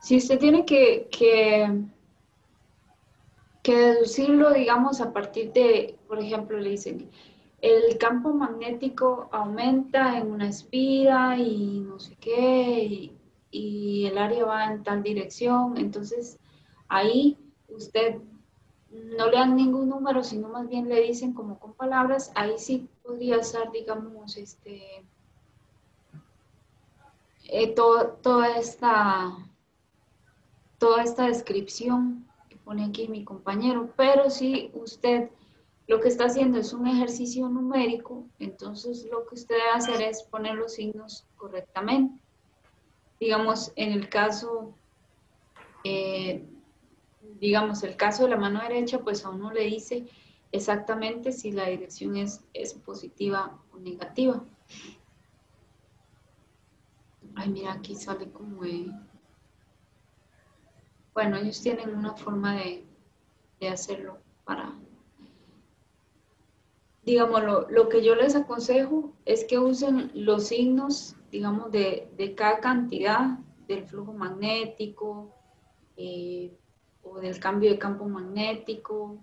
Si usted tiene que deducirlo, digamos, a partir de, por ejemplo, le dicen, el campo magnético aumenta en una espira y no sé qué, y el área va en tal dirección, entonces ahí usted no le dan ningún número, sino más bien le dicen como con palabras, ahí sí podría estar, digamos, toda esta descripción que pone aquí mi compañero, pero si usted lo que está haciendo es un ejercicio numérico, entonces lo que usted debe hacer es poner los signos correctamente. Digamos, en el caso, eh, digamos, el caso de la mano derecha, pues a uno le dice exactamente si la dirección es positiva o negativa. Ay, mira, aquí sale como bueno, ellos tienen una forma de hacerlo para, digamos, lo que yo les aconsejo es que usen los signos, digamos, de cada cantidad del flujo magnético eh, o del cambio de campo magnético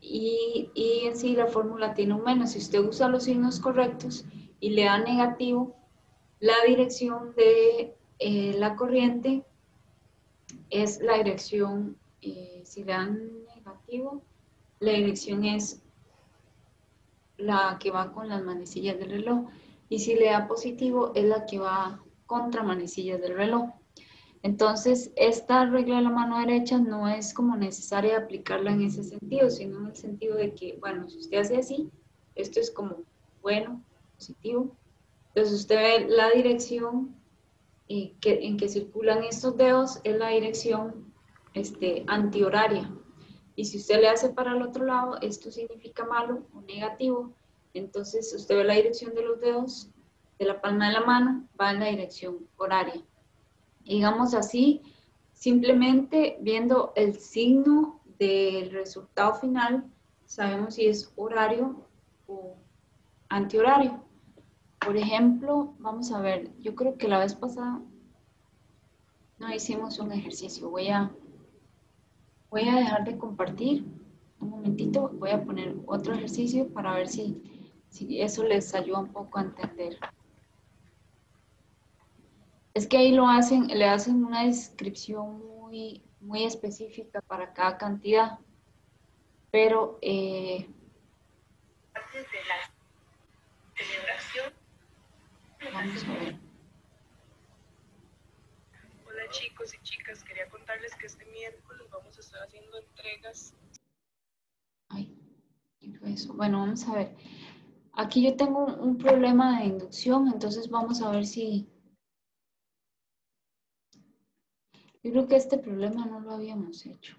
y en sí la fórmula tiene un menos. Si usted usa los signos correctos y le da negativo, la dirección de la corriente es la dirección, si le dan negativo, la dirección es la que va con las manecillas del reloj y si le da positivo es la que va contra manecillas del reloj. Entonces, esta regla de la mano derecha no es como necesaria aplicarla en ese sentido, sino en el sentido de que, bueno, si usted hace así, esto es como bueno, positivo. Entonces, usted ve la dirección en que circulan estos dedos, es la dirección antihoraria. Y si usted le hace para el otro lado, esto significa malo o negativo. Entonces, usted ve la dirección de los dedos de la palma de la mano, va en la dirección horaria. Digamos así, simplemente viendo el signo del resultado final, sabemos si es horario o antihorario. Por ejemplo, vamos a ver, yo creo que la vez pasada no hicimos un ejercicio. Voy a dejar de compartir un momentito, voy a poner otro ejercicio para ver si eso les ayuda un poco a entender. Es que ahí le hacen una descripción muy específica para cada cantidad, pero Antes de la celebración. vamos a ver. Hola chicos y chicas, quería contarles que este miércoles vamos a estar haciendo entregas. Ay, ¿qué fue eso? Bueno, vamos a ver. Aquí yo tengo un problema de inducción, entonces vamos a ver si... Yo creo que este problema no lo habíamos hecho.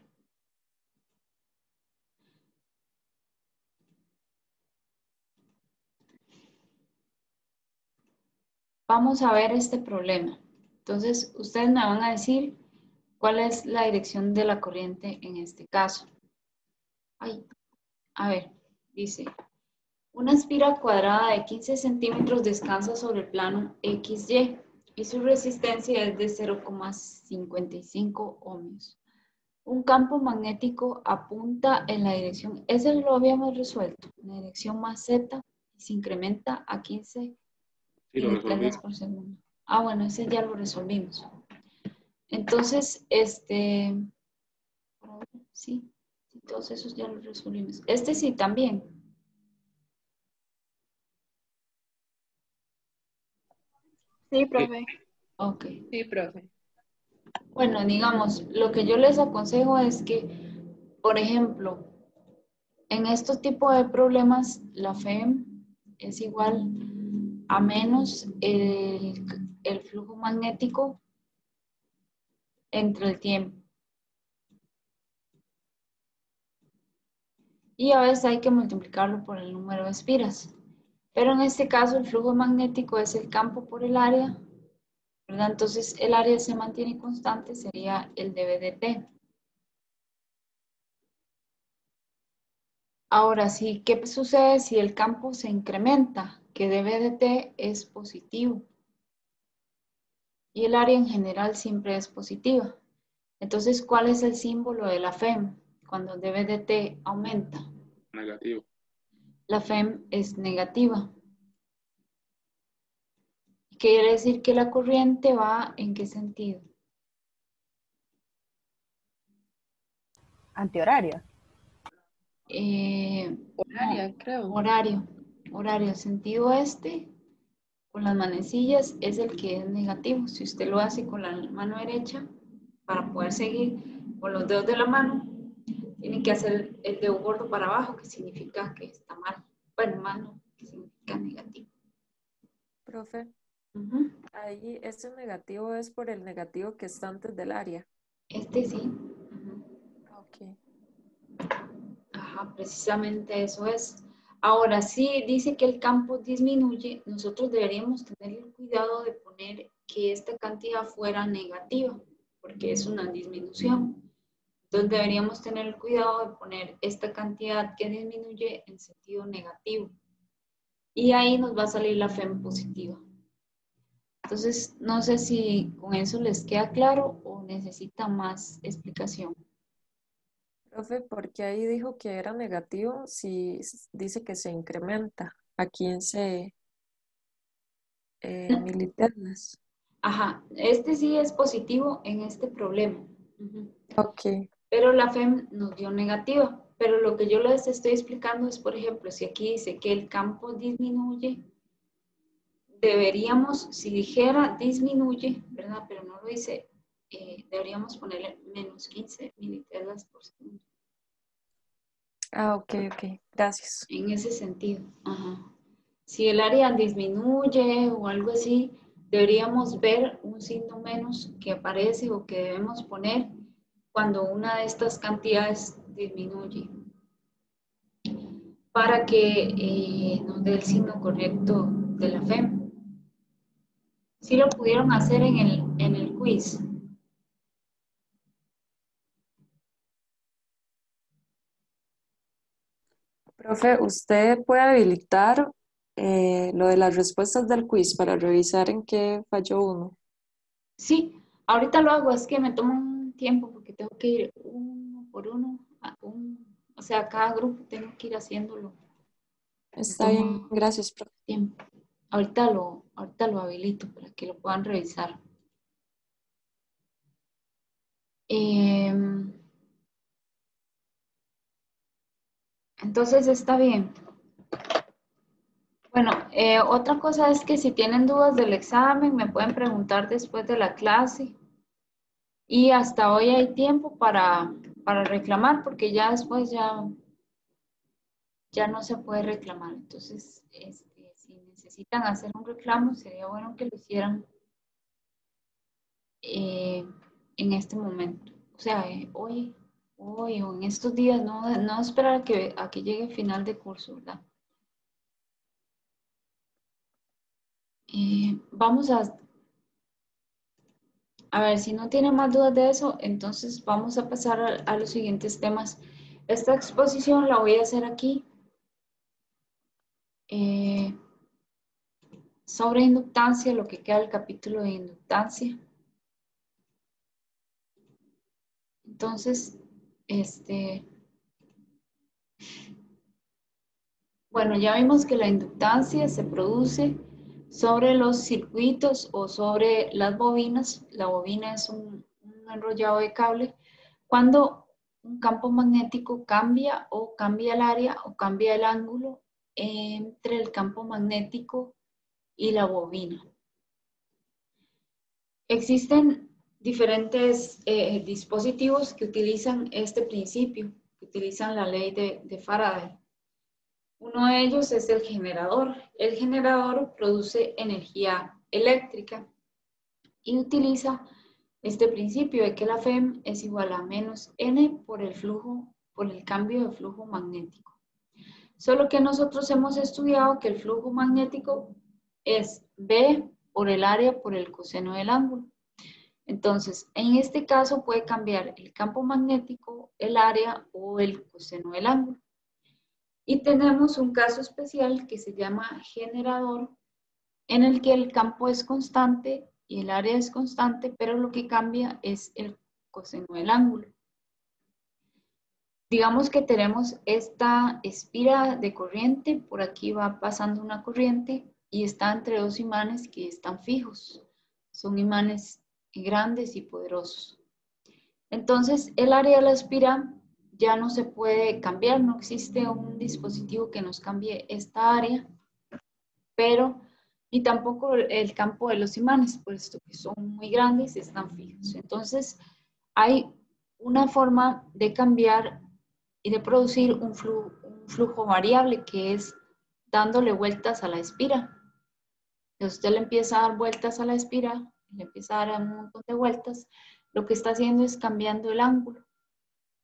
Vamos a ver este problema. Entonces, ustedes me van a decir cuál es la dirección de la corriente en este caso. Ay, a ver, dice, una espira cuadrada de 15 centímetros descansa sobre el plano XY y su resistencia es de 0,55 ohmios. Un campo magnético apunta en la dirección, ese lo habíamos resuelto, en la dirección más Z y se incrementa a 15 Sí, lo resolví. prendas por segundo. Ah, bueno, ese ya lo resolvimos. Entonces, sí, todos esos ya los resolvimos. Este sí también. Sí, Sí. profe. Ok. Sí, profe. Bueno, digamos, lo que yo les aconsejo es que, por ejemplo, en estos tipos de problemas, la FEM es igual a menos el flujo magnético entre el tiempo. Y a veces hay que multiplicarlo por el número de espiras. Pero en este caso el flujo magnético es el campo por el área, ¿verdad? Entonces el área se mantiene constante, sería el dB de T. Ahora sí, ¿qué sucede si el campo se incrementa? Que dB de T es positivo. y el área en general siempre es positiva. Entonces, ¿cuál es el símbolo de la FEM cuando d de t aumenta? Negativo. La FEM es negativa. Quiere decir que la corriente va ¿en qué sentido? Antihorario. Horaria, creo. Horario, sentido este, con las manecillas es el que es negativo. Si usted lo hace con la mano derecha, para poder seguir con los dedos de la mano, tiene que hacer el dedo gordo para abajo, que significa que está mal. Bueno, mano, que significa negativo. Profe, Ujú. ahí ese negativo es por el negativo que está antes del área. Este sí. Ujú. Ok. Ajá, precisamente eso es. Ahora, si dice que el campo disminuye, nosotros deberíamos tener el cuidado de poner que esta cantidad fuera negativa, porque es una disminución. Entonces deberíamos tener el cuidado de poner esta cantidad que disminuye en sentido negativo. Y ahí nos va a salir la FEM positiva. Entonces, no sé si con eso les queda claro o necesitan más explicación. Profe, ¿por qué ahí dijo que era negativo si dice que se incrementa a 15 militernas? Ajá, este sí es positivo en este problema. Ujú. Ok. Pero la FEM nos dio negativa. Pero lo que yo les estoy explicando es, por ejemplo, si aquí dice que el campo disminuye, deberíamos, si dijera disminuye, ¿verdad? Pero no lo dice, deberíamos ponerle menos 15 militernas por segundo. Ah, ok, ok. Gracias. En ese sentido. Ajá. Si el área disminuye o algo así, deberíamos ver un signo menos que aparece o que debemos poner cuando una de estas cantidades disminuye para que nos dé el signo correcto de la FEM. Sí lo pudieron hacer en el quiz. Profe, ¿usted puede habilitar lo de las respuestas del quiz para revisar en qué falló uno? Sí, ahorita lo hago, es que me tomo un tiempo porque tengo que ir uno por uno, o sea, cada grupo tengo que ir haciéndolo. Me Está bien, toma gracias, profe. tiempo. Ahorita lo habilito para que lo puedan revisar. Entonces está bien. Bueno, otra cosa es que si tienen dudas del examen, me pueden preguntar después de la clase. Y hasta hoy hay tiempo para reclamar, porque ya después ya no se puede reclamar. Entonces, si necesitan hacer un reclamo, sería bueno que lo hicieran en este momento. O sea, hoy o en estos días, no esperar a que llegue el final de curso, ¿verdad? Vamos a ver, si no tienen más dudas de eso, entonces vamos a pasar a los siguientes temas. Esta exposición la voy a hacer aquí. Sobre inductancia, lo que queda del capítulo de inductancia. Entonces, bueno, ya vimos que la inductancia se produce sobre los circuitos o sobre las bobinas. La bobina es un enrollado de cable. Cuando un campo magnético cambia el área o cambia el ángulo entre el campo magnético y la bobina. Existen diferentes dispositivos que utilizan este principio, que utilizan la ley de Faraday. Uno de ellos es el generador. El generador produce energía eléctrica y utiliza este principio de que la FEM es igual a menos N por el cambio de flujo magnético. Solo que nosotros hemos estudiado que el flujo magnético es B por el área por el coseno del ángulo. Entonces, en este caso puede cambiar el campo magnético, el área o el coseno del ángulo. Y tenemos un caso especial que se llama generador, en el que el campo es constante y el área es constante, pero lo que cambia es el coseno del ángulo. Digamos que tenemos esta espira de corriente, por aquí va pasando una corriente y está entre dos imanes que están fijos. Son imanes grandes y poderosos. Entonces, el área de la espira ya no se puede cambiar, no existe un dispositivo que nos cambie esta área, pero ni tampoco el campo de los imanes, puesto que son muy grandes y están fijos. Entonces, hay una forma de cambiar y de producir un flujo variable, que es dándole vueltas a la espira. Entonces, usted le empieza a dar vueltas a la espira, le empieza a dar un montón de vueltas, lo que está haciendo es cambiando el ángulo.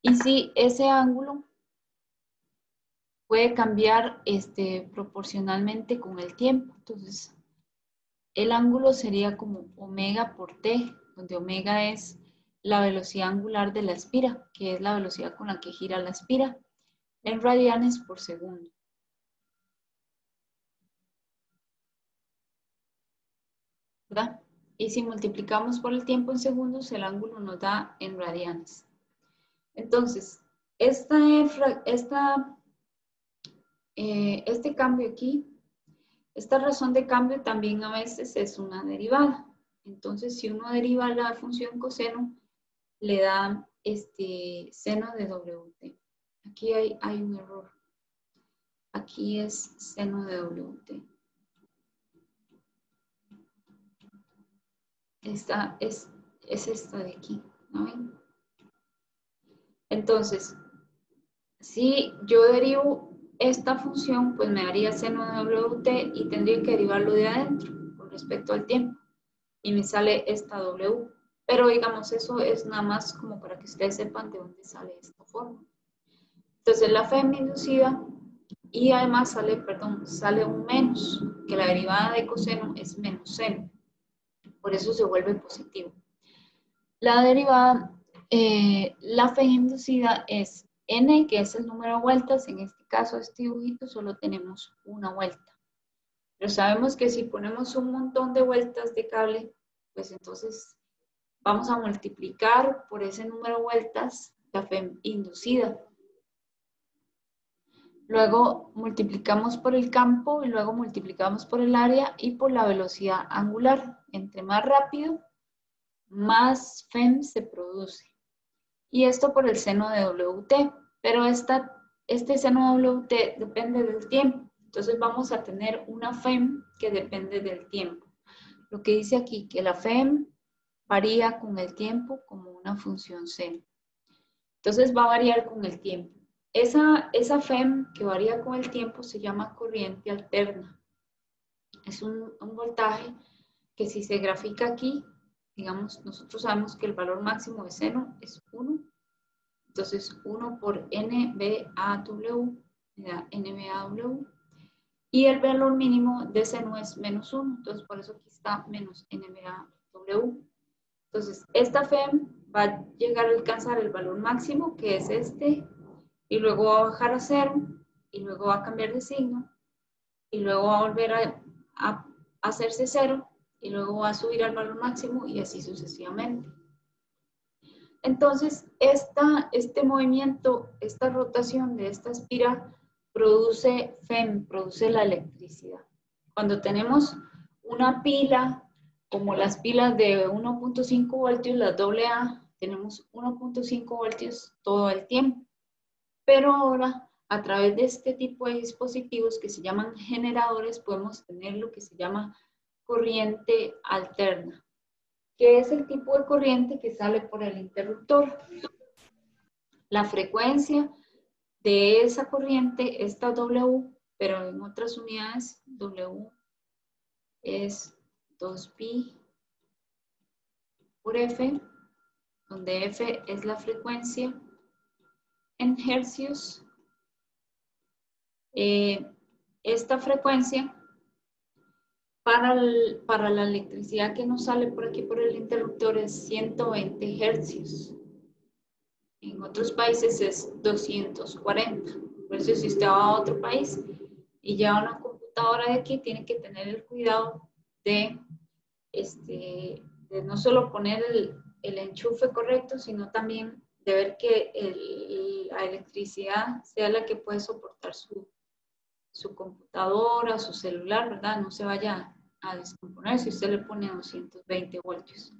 Y si ese ángulo puede cambiar proporcionalmente con el tiempo, entonces el ángulo sería como omega por t, donde omega es la velocidad angular de la espira, que es la velocidad con la que gira la espira, en radianes por segundo. ¿Verdad? Y si multiplicamos por el tiempo en segundos, el ángulo nos da en radianes. Entonces, este cambio aquí, esta razón de cambio también a veces es una derivada. Entonces, si uno deriva la función coseno, le da seno de WT. Aquí hay un error. Aquí es seno de WT. Esta es esta de aquí, ¿no ven? Entonces, si yo derivo esta función, pues me daría seno de WT y tendría que derivarlo de adentro con respecto al tiempo. Y me sale esta W. Pero digamos, eso es nada más como para que ustedes sepan de dónde sale esta forma. Entonces, la FEM inducida y además sale un menos, que la derivada de coseno es menos seno. Por eso se vuelve positivo. La derivada, la FEM inducida es n, que es el número de vueltas. En este caso, este dibujito solo tenemos una vuelta. Pero sabemos que si ponemos un montón de vueltas de cable, pues entonces vamos a multiplicar por ese número de vueltas la FEM inducida. Luego multiplicamos por el campo y luego multiplicamos por el área y por la velocidad angular. Entre más rápido, más FEM se produce. Y esto por el seno de WT. Pero este seno de WT depende del tiempo. Entonces vamos a tener una FEM que depende del tiempo. Lo que dice aquí, que la FEM varía con el tiempo como una función seno. Entonces va a variar con el tiempo. Esa FEM que varía con el tiempo se llama corriente alterna. Es un voltaje que si se grafica aquí, digamos, nosotros sabemos que el valor máximo de seno es 1. Entonces 1 por NBAW me da NBAW. Y el valor mínimo de seno es menos 1. Entonces por eso aquí está menos NBAW. Entonces esta FEM va a llegar a alcanzar el valor máximo, que es este, y luego va a bajar a 0, y luego va a cambiar de signo, y luego va a volver a hacerse 0, y luego va a subir al valor máximo, y así sucesivamente. Entonces, este movimiento, esta rotación de esta espira, produce FEM, produce la electricidad. Cuando tenemos una pila, como las pilas de 1.5 voltios, las AA, tenemos 1.5 voltios todo el tiempo. Pero ahora, a través de este tipo de dispositivos que se llaman generadores, podemos tener lo que se llama corriente alterna, que es el tipo de corriente que sale por el interruptor. La frecuencia de esa corriente es W, pero en otras unidades W es 2pi por F, donde F es la frecuencia en hercios. Esta frecuencia para la electricidad que nos sale por aquí por el interruptor es 120 hercios. En otros países es 240. Por eso si usted va a otro país y lleva una computadora de aquí, tiene que tener el cuidado de de no solo poner el enchufe correcto, sino también de ver que la electricidad sea la que puede soportar su computadora, su celular, ¿verdad? No se vaya a descomponer si usted le pone 220 voltios.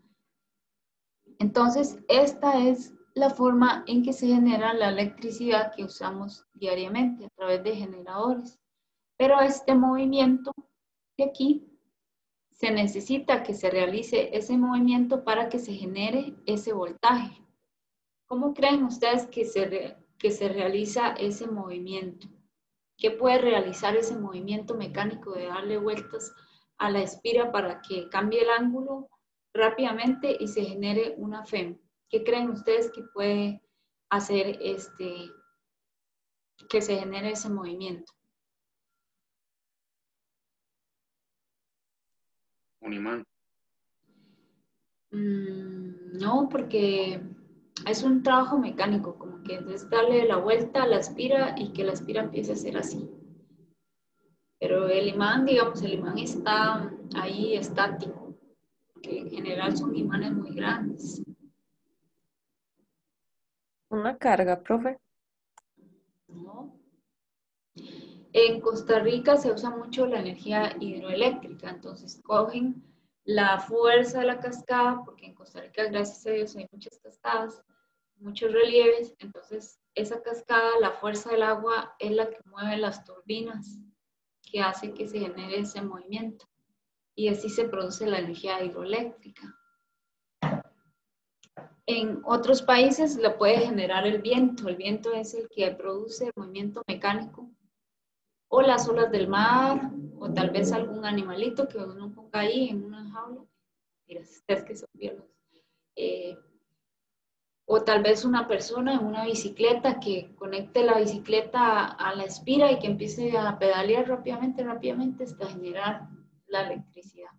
Entonces, esta es la forma en que se genera la electricidad que usamos diariamente a través de generadores. Pero este movimiento de aquí, se necesita que se realice ese movimiento para que se genere ese voltaje. ¿Cómo creen ustedes que se realiza ese movimiento? ¿Qué puede realizar ese movimiento mecánico de darle vueltas a la espira para que cambie el ángulo rápidamente y se genere una FEM? ¿Qué creen ustedes que puede hacer que se genere ese movimiento? Un imán. No, porque es un trabajo mecánico, como que es darle la vuelta a la espira y que la espira empiece a ser así. Pero el imán, digamos, el imán está ahí estático, que en general son imanes muy grandes. Una carga, profe. ¿No? En Costa Rica se usa mucho la energía hidroeléctrica, entonces cogen la fuerza de la cascada, porque en Costa Rica, gracias a Dios, hay muchas cascadas, muchos relieves, entonces esa cascada, la fuerza del agua es la que mueve las turbinas, que hace que se genere ese movimiento, y así se produce la energía hidroeléctrica. En otros países lo puede generar el viento es el que produce el movimiento mecánico, o las olas del mar, o tal vez algún animalito que uno ponga ahí en una jaula. Mira, ustedes que son biólogos. O tal vez una persona en una bicicleta que conecte la bicicleta a la espira y que empiece a pedalear rápidamente hasta generar la electricidad.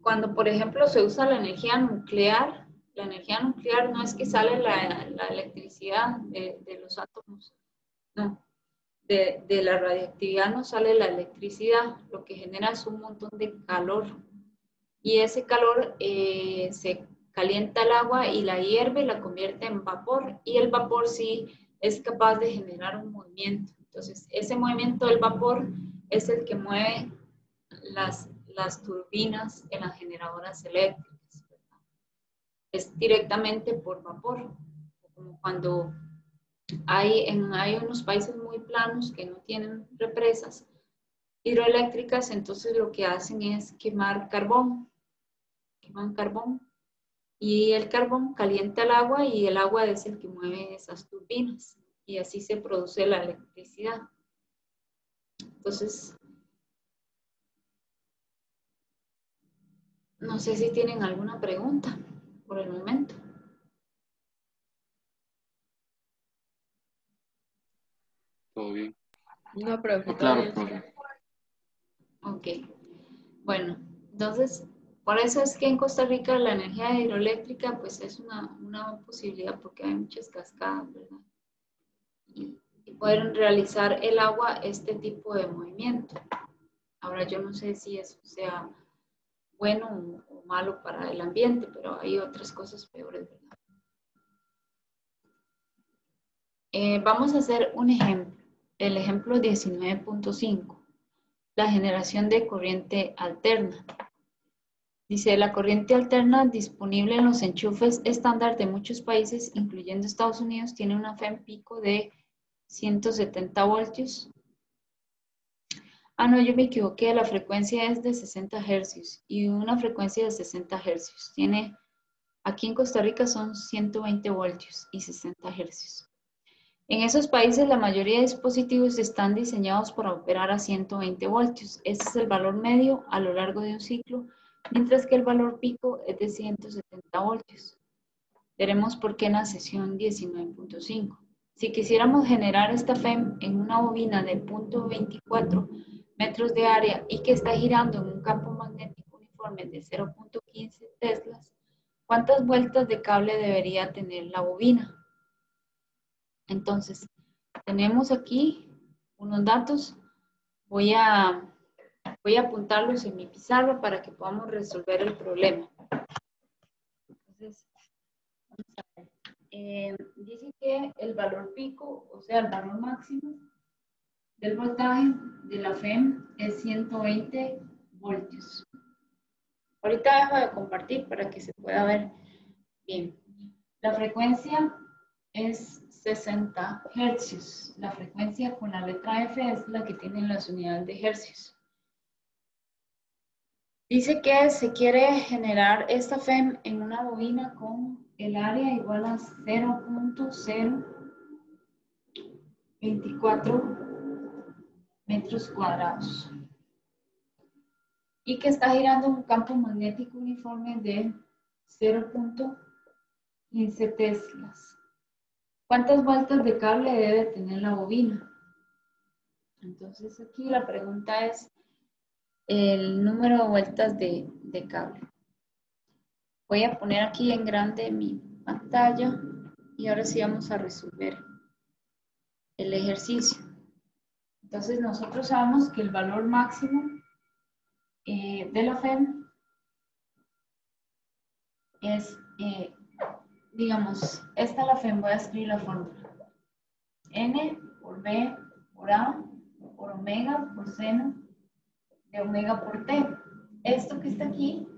Cuando, por ejemplo, se usa la energía nuclear no es que sale la electricidad de los átomos, no. De la radiactividad no sale la electricidad, lo que genera es un montón de calor. Y ese calor se calienta el agua y la hierve, la convierte en vapor, y el vapor sí es capaz de generar un movimiento. Entonces, ese movimiento del vapor es el que mueve las turbinas en las generadoras eléctricas, ¿verdad? Es directamente por vapor, como cuando hay unos países muy planos que no tienen represas hidroeléctricas, entonces lo que hacen es queman carbón, y el carbón calienta el agua y el agua es el que mueve esas turbinas y así se produce la electricidad. Entonces, no sé si tienen alguna pregunta por el momento. Todo bien. No, profe, No, todo claro, bien. profe. Ok, bueno, entonces, por eso es que en Costa Rica la energía hidroeléctrica pues es una posibilidad porque hay muchas cascadas, ¿verdad? Y pueden realizar el agua este tipo de movimiento. Ahora yo no sé si eso sea bueno o malo para el ambiente, pero hay otras cosas peores, ¿verdad? Vamos a hacer un ejemplo, el ejemplo 19.5, la generación de corriente alterna. Dice, la corriente alterna disponible en los enchufes estándar de muchos países, incluyendo Estados Unidos, tiene una FEM pico de 170 voltios. Ah, no, yo me equivoqué, la frecuencia es de 60 hercios y una frecuencia de 60 hercios. Aquí en Costa Rica son 120 voltios y 60 hercios. En esos países la mayoría de dispositivos están diseñados para operar a 120 voltios. Este es el valor medio a lo largo de un ciclo, mientras que el valor pico es de 170 voltios. Veremos por qué en la sesión 19.5. Si quisiéramos generar esta FEM en una bobina de 0.24 metros de área y que está girando en un campo magnético uniforme de 0.15 teslas, ¿cuántas vueltas de cable debería tener la bobina? Entonces, tenemos aquí unos datos. Voy a Voy a apuntarlos en mi pizarra para que podamos resolver el problema. Entonces, dice que el valor pico, o sea, el valor máximo del voltaje de la FEM es 120 voltios. Ahorita dejo de compartir para que se pueda ver bien. La frecuencia es 60 hercios. La frecuencia con la letra F es la que tienen las unidades de hercios. Dice que se quiere generar esta FEM en una bobina con el área igual a 0.024 metros cuadrados y que está girando un campo magnético uniforme de 0.15 teslas. ¿Cuántas vueltas de cable debe tener la bobina? Entonces aquí la pregunta es el número de vueltas de cable. Voy a poner aquí en grande mi pantalla y ahora sí vamos a resolver el ejercicio. Entonces nosotros sabemos que el valor máximo de la FEM es, digamos, esta es la FEM, voy a escribir la fórmula. N por B por A por omega por seno de omega por T. Esto que está aquí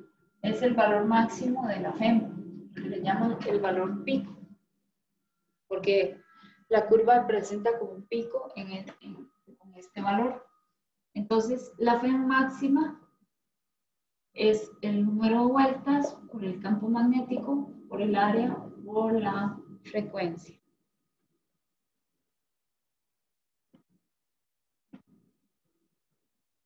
es el valor máximo de la FEM, que le llaman el valor pico, porque la curva presenta como un pico con este valor. Entonces, la FEM máxima es el número de vueltas por el campo magnético, por el área, por la frecuencia.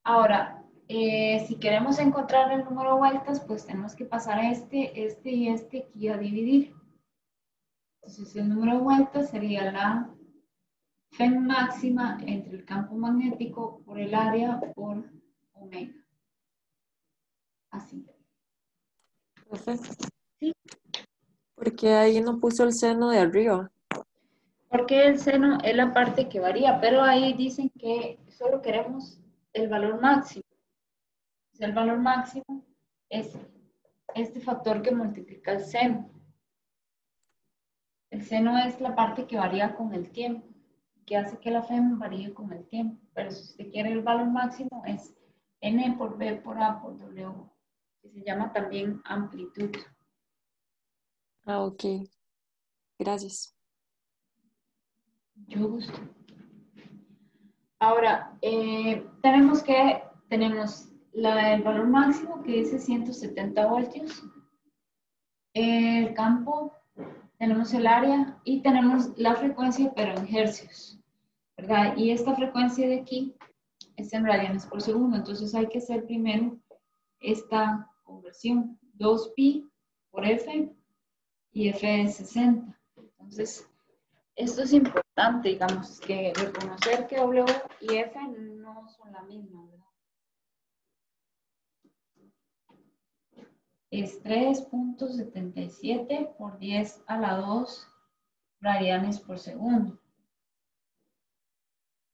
Ahora, si queremos encontrar el número de vueltas, pues tenemos que pasar a este y este aquí a dividir. Entonces, el número de vueltas sería la FEM máxima entre el campo magnético por el área por omega. Así. Perfecto. ¿Sí? Porque ahí no puso el seno de arriba. Porque el seno es la parte que varía, pero ahí dicen que solo queremos el valor máximo. El valor máximo es este factor que multiplica el seno. El seno es la parte que varía con el tiempo, que hace que la FEM varíe con el tiempo. Pero si usted quiere el valor máximo es N por B por A por W, que se llama también amplitud. Ah, ok. Gracias. Yo gusto. Ahora, tenemos el valor máximo que dice 170 voltios. El campo, tenemos el área y tenemos la frecuencia, pero en hercios, ¿verdad? Y esta frecuencia de aquí es en radianes por segundo, entonces hay que hacer primero esta conversión, 2pi por F y F es 60. Entonces, esto es importante, digamos, que reconocer que W y F no son la misma, ¿verdad? Es 3.77 por 10 a la 2 radianes por segundo.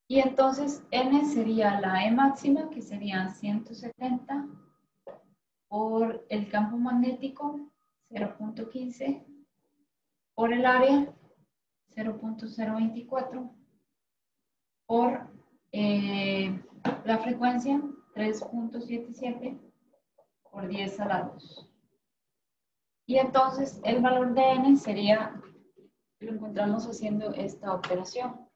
Y entonces N sería la E máxima, que serían 170 por el campo magnético, 0.15, por el área, 0.024, por la frecuencia, 3.77 por 10 a la 2. Y entonces el valor de N sería, lo encontramos haciendo esta operación.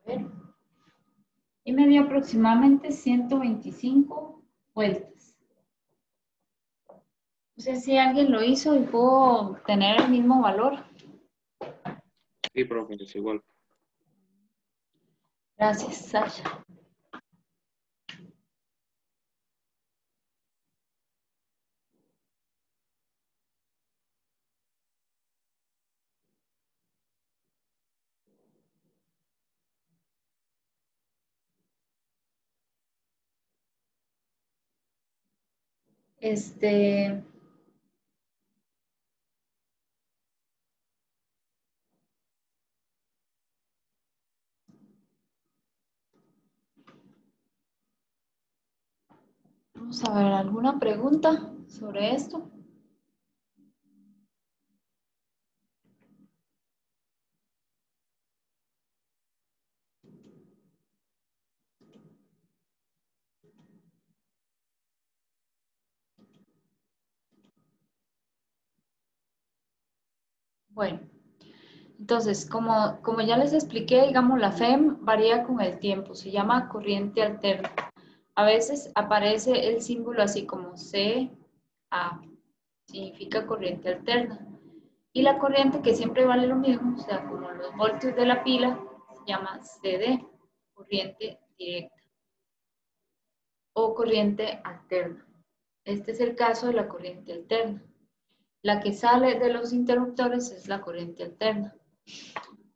A ver. Y me dio aproximadamente 125 vueltas. No sé si alguien lo hizo y pudo tener el mismo valor. Sí, profe, es igual. Gracias, Sasha. Este, vamos a ver, ¿alguna pregunta sobre esto? Bueno, entonces, como ya les expliqué, digamos, la FEM varía con el tiempo, se llama corriente alterna. A veces aparece el símbolo así como CA, significa corriente alterna. Y la corriente, que siempre vale lo mismo, o sea, como los voltios de la pila, se llama CD, corriente directa o corriente alterna. Este es el caso de la corriente alterna. La que sale de los interruptores es la corriente alterna.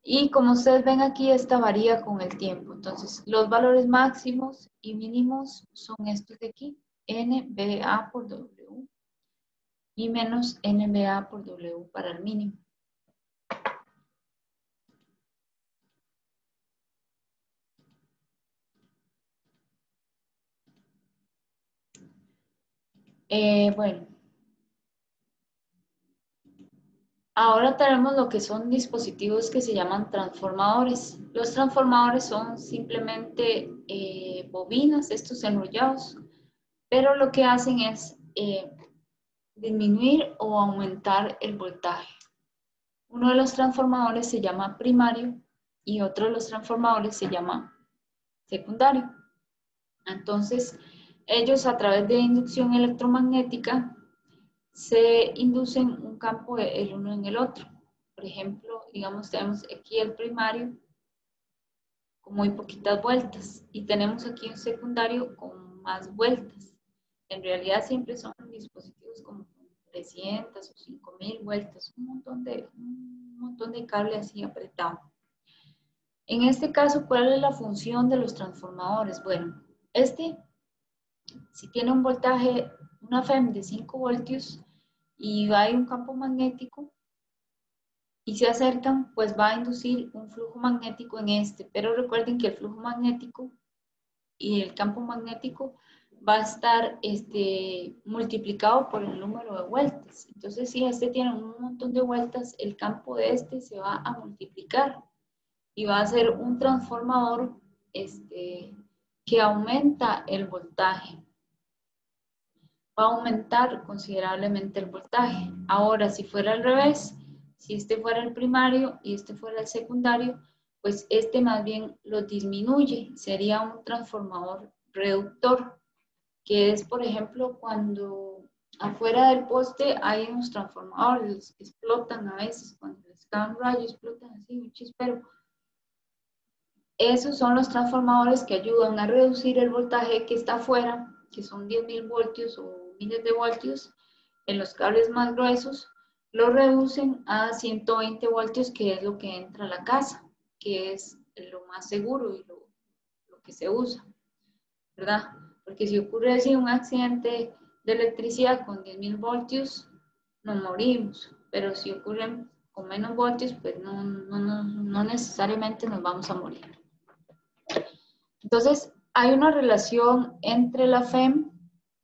Y como ustedes ven aquí, esta varía con el tiempo. Entonces, los valores máximos y mínimos son estos de aquí, NBA por W y menos NBA por W para el mínimo. Bueno, ahora tenemos lo que son dispositivos que se llaman transformadores. Los transformadores son simplemente bobinas, estos enrollados, pero lo que hacen es disminuir o aumentar el voltaje. Uno de los transformadores se llama primario y otro de los transformadores se llama secundario. Entonces, ellos a través de inducción electromagnética se inducen un campo el uno en el otro. Por ejemplo, digamos, tenemos aquí el primario con muy poquitas vueltas y tenemos aquí un secundario con más vueltas. En realidad siempre son dispositivos como 300 o 5000 vueltas, un montón de cable así apretado. En este caso, ¿cuál es la función de los transformadores? Bueno, si tiene un voltaje, una FEM de 5 voltios y hay un campo magnético y se acercan, pues va a inducir un flujo magnético en pero recuerden que el flujo magnético y el campo magnético va a estar multiplicado por el número de vueltas. Entonces, si tiene un montón de vueltas, el campo de se va a multiplicar y va a ser un transformador que aumenta el voltaje. Va a aumentar considerablemente el voltaje. Ahora, si fuera al revés, si este fuera el primario y este fuera el secundario, pues más bien lo disminuye. Sería un transformador reductor, que es, por ejemplo, cuando afuera del poste hay unos transformadores que explotan a veces, cuando les cae un rayo, explotan así, un chispero. Esos son los transformadores que ayudan a reducir el voltaje que está afuera, que son 10.000 voltios o miles de voltios en los cables más gruesos, lo reducen a 120 voltios, que es lo que entra a la casa, que es lo más seguro y lo que se usa, ¿verdad? Porque si ocurre así un accidente de electricidad con 10.000 voltios, nos morimos, pero si ocurren con menos voltios, pues no necesariamente nos vamos a morir. Entonces, hay una relación entre la FEM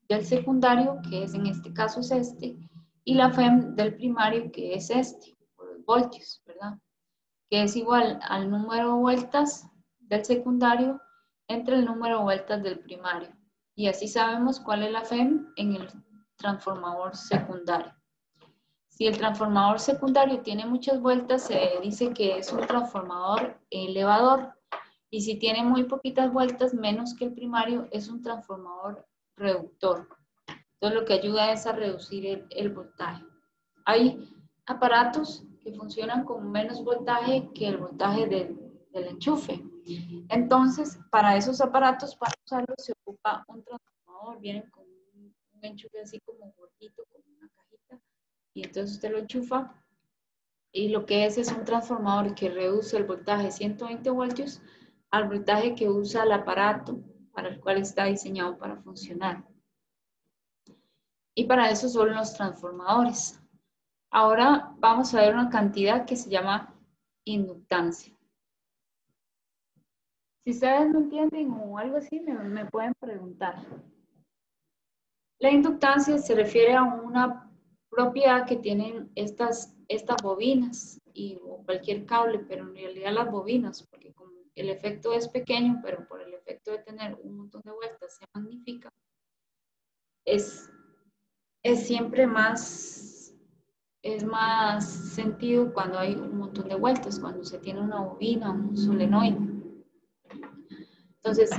del secundario, que es en este caso es y la FEM del primario, que es por los voltios, ¿verdad? Que es igual al número de vueltas del secundario entre el número de vueltas del primario. Y así sabemos cuál es la FEM en el transformador secundario. Si el transformador secundario tiene muchas vueltas, se dice que es un transformador elevador. Y si tiene muy poquitas vueltas, menos que el primario, es un transformador reductor. Entonces, lo que ayuda es a reducir el voltaje. Hay aparatos que funcionan con menos voltaje que el voltaje del enchufe. Entonces, para esos aparatos, para usarlos, se ocupa un transformador. Vienen con un enchufe así como gordito, como una cajita, y entonces usted lo enchufa. Y lo que es un transformador que reduce el voltaje de 120 voltios al voltaje que usa el aparato para el cual está diseñado para funcionar. Y para eso son los transformadores. Ahora vamos a ver una cantidad que se llama inductancia. Si ustedes no entienden o algo así, me pueden preguntar. La inductancia se refiere a una propiedad que tienen estas bobinas o cualquier cable, pero en realidad las bobinas, porque como el efecto es pequeño, pero por el efecto de tener un montón de vueltas se magnifica, es siempre más sentido cuando hay un montón de vueltas, cuando se tiene una bobina o un solenoide. Entonces,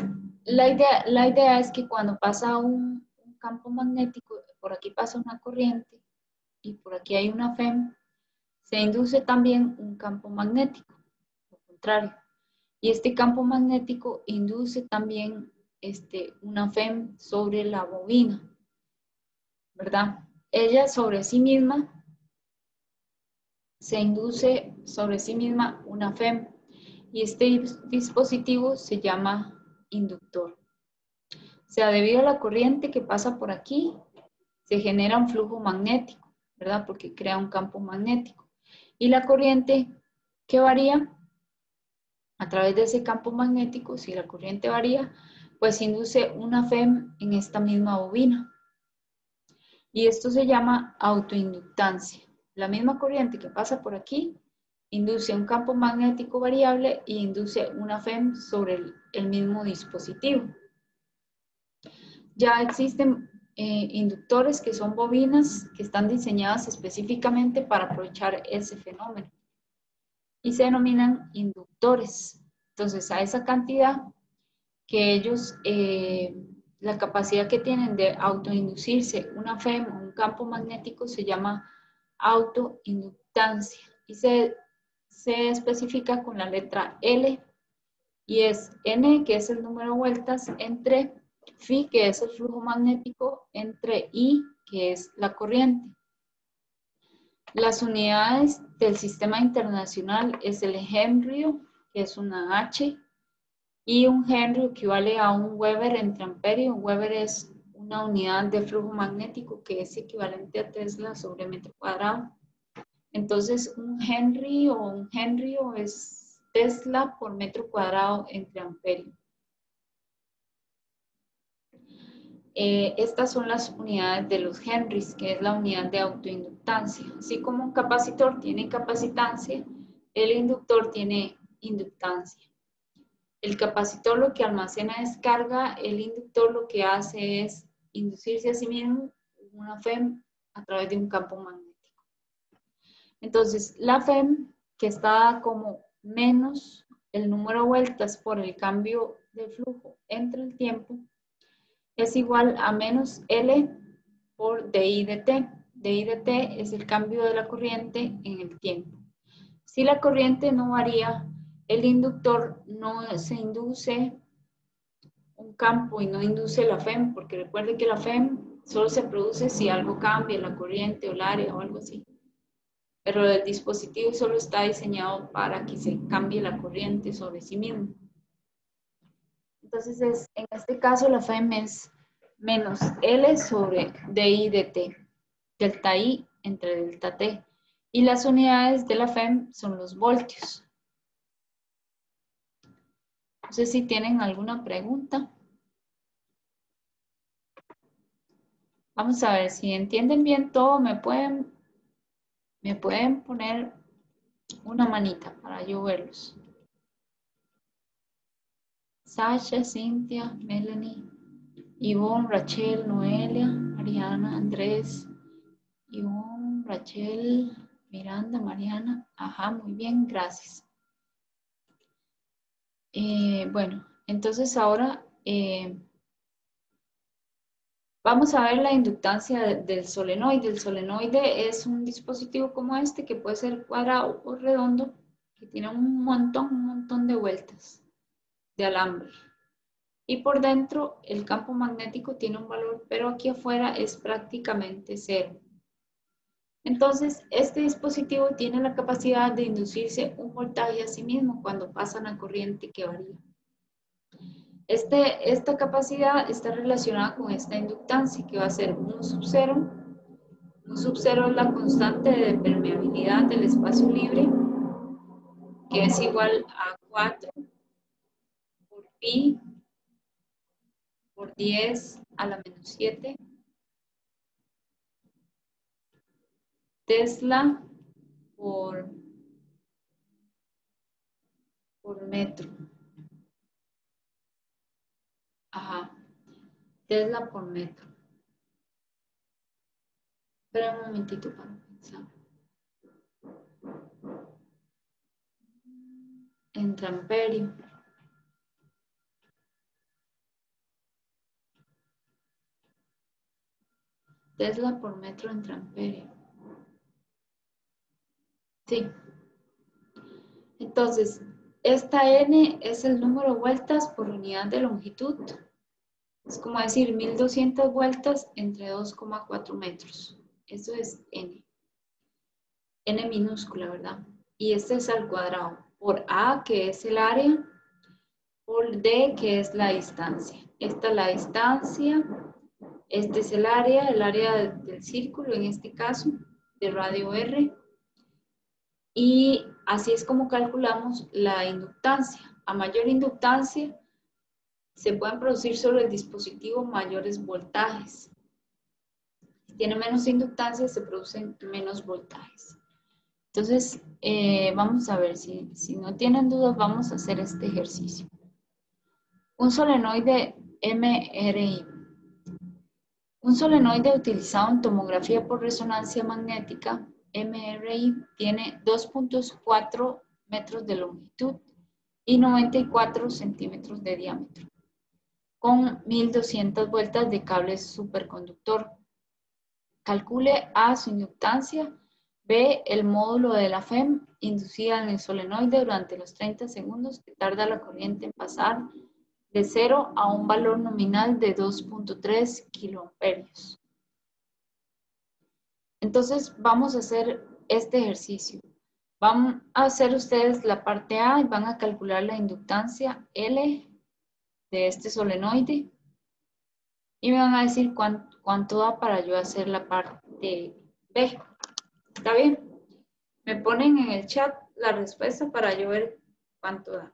la idea es que cuando pasa un campo magnético, por aquí pasa una corriente y por aquí hay una FEM, se induce también un campo magnético, lo contrario. Y este campo magnético induce también una FEM sobre la bobina, ¿verdad? Ella sobre sí misma se induce sobre sí misma una FEM y este dispositivo se llama inductor. O sea, debido a la corriente que pasa por aquí, se genera un flujo magnético, ¿verdad? Porque crea un campo magnético. Y la corriente que varía a través de ese campo magnético, si la corriente varía, pues induce una FEM en esta misma bobina. Y esto se llama autoinductancia. La misma corriente que pasa por aquí induce un campo magnético variable e induce una FEM sobre el mismo dispositivo. Ya existen inductores que son bobinas que están diseñadas específicamente para aprovechar ese fenómeno y se denominan inductores. Entonces, a esa cantidad que ellos, la capacidad que tienen de autoinducirse una FEM o un campo magnético se llama autoinductancia y se especifica con la letra L y es N, que es el número de vueltas, entre Phi, que es el flujo magnético, entre I, que es la corriente. Las unidades del sistema internacional es el Henry, que es una H, y un Henry equivale a un Weber entre amperio. Un Weber es una unidad de flujo magnético que es equivalente a Tesla sobre metro cuadrado. Entonces, un Henry es Tesla por metro cuadrado entre amperio. Estas son las unidades de los Henrys, que es la unidad de autoinductancia. Así como un capacitor tiene capacitancia, el inductor tiene inductancia. El capacitor lo que almacena es carga, el inductor lo que hace es inducirse a sí mismo una FEM a través de un campo magnético. Entonces, la FEM, que está como menos el número de vueltas por el cambio de flujo entre el tiempo, es igual a menos L por dI de t. dI de t es el cambio de la corriente en el tiempo. Si la corriente no varía, el inductor no se induce un campo y no induce la FEM, porque recuerde que la FEM solo se produce si algo cambia, la corriente o el área o algo así. Pero el dispositivo solo está diseñado para que se cambie la corriente sobre sí mismo. Entonces, en este caso, la FEM es menos L sobre dI de t, delta I entre delta t. Y las unidades de la FEM son los voltios. No sé si tienen alguna pregunta. Vamos a ver, si entienden bien todo, me pueden poner una manita para yo verlos. Sasha, Cintia, Melanie, Ivonne, Rachel, Noelia, Mariana, Andrés, Ivonne, Rachel, Miranda, Mariana. Ajá, muy bien, gracias. Bueno, entonces ahora vamos a ver la inductancia del solenoide. El solenoide es un dispositivo como este que puede ser cuadrado o redondo, que tiene un montón de vueltas de alambre. Y por dentro el campo magnético tiene un valor, pero aquí afuera es prácticamente cero. Entonces, este dispositivo tiene la capacidad de inducirse un voltaje a sí mismo cuando pasa una corriente que varía. Esta capacidad está relacionada con esta inductancia, que va a ser mu sub 0. Mu sub 0 es la constante de permeabilidad del espacio libre, que es igual a 4 por pi por 10 a la menos 7 Tesla por metro. Ajá, Tesla por metro. Espera un momentito para pensar. Entre amperio. Tesla por metro entre amperio. Sí. Entonces, esta n es el número de vueltas por unidad de longitud. Es como decir 1200 vueltas entre 2,4 metros. Eso es n. N minúscula, ¿verdad? Y este es al cuadrado. Por A, que es el área, por D, que es la distancia. Esta es la distancia. Este es el área del círculo, en este caso, de radio R. Y así es como calculamos la inductancia. A mayor inductancia, se pueden producir sobre el dispositivo mayores voltajes. Si tiene menos inductancia, se producen menos voltajes. Entonces, vamos a ver, si no tienen dudas, vamos a hacer este ejercicio. Un solenoide MRI. Un solenoide utilizado en tomografía por resonancia magnética, MRI, tiene 2.4 metros de longitud y 94 centímetros de diámetro, con 1200 vueltas de cable superconductor. Calcule A, su inductancia, B, el módulo de la FEM inducida en el solenoide durante los 30 segundos que tarda la corriente en pasar de 0 a un valor nominal de 2.3 kiloamperios. Entonces vamos a hacer este ejercicio. Van a hacer ustedes la parte A y van a calcular la inductancia L de este solenoide y me van a decir cuánto da para yo hacer la parte B. ¿Está bien? Me ponen en el chat la respuesta para yo ver cuánto da.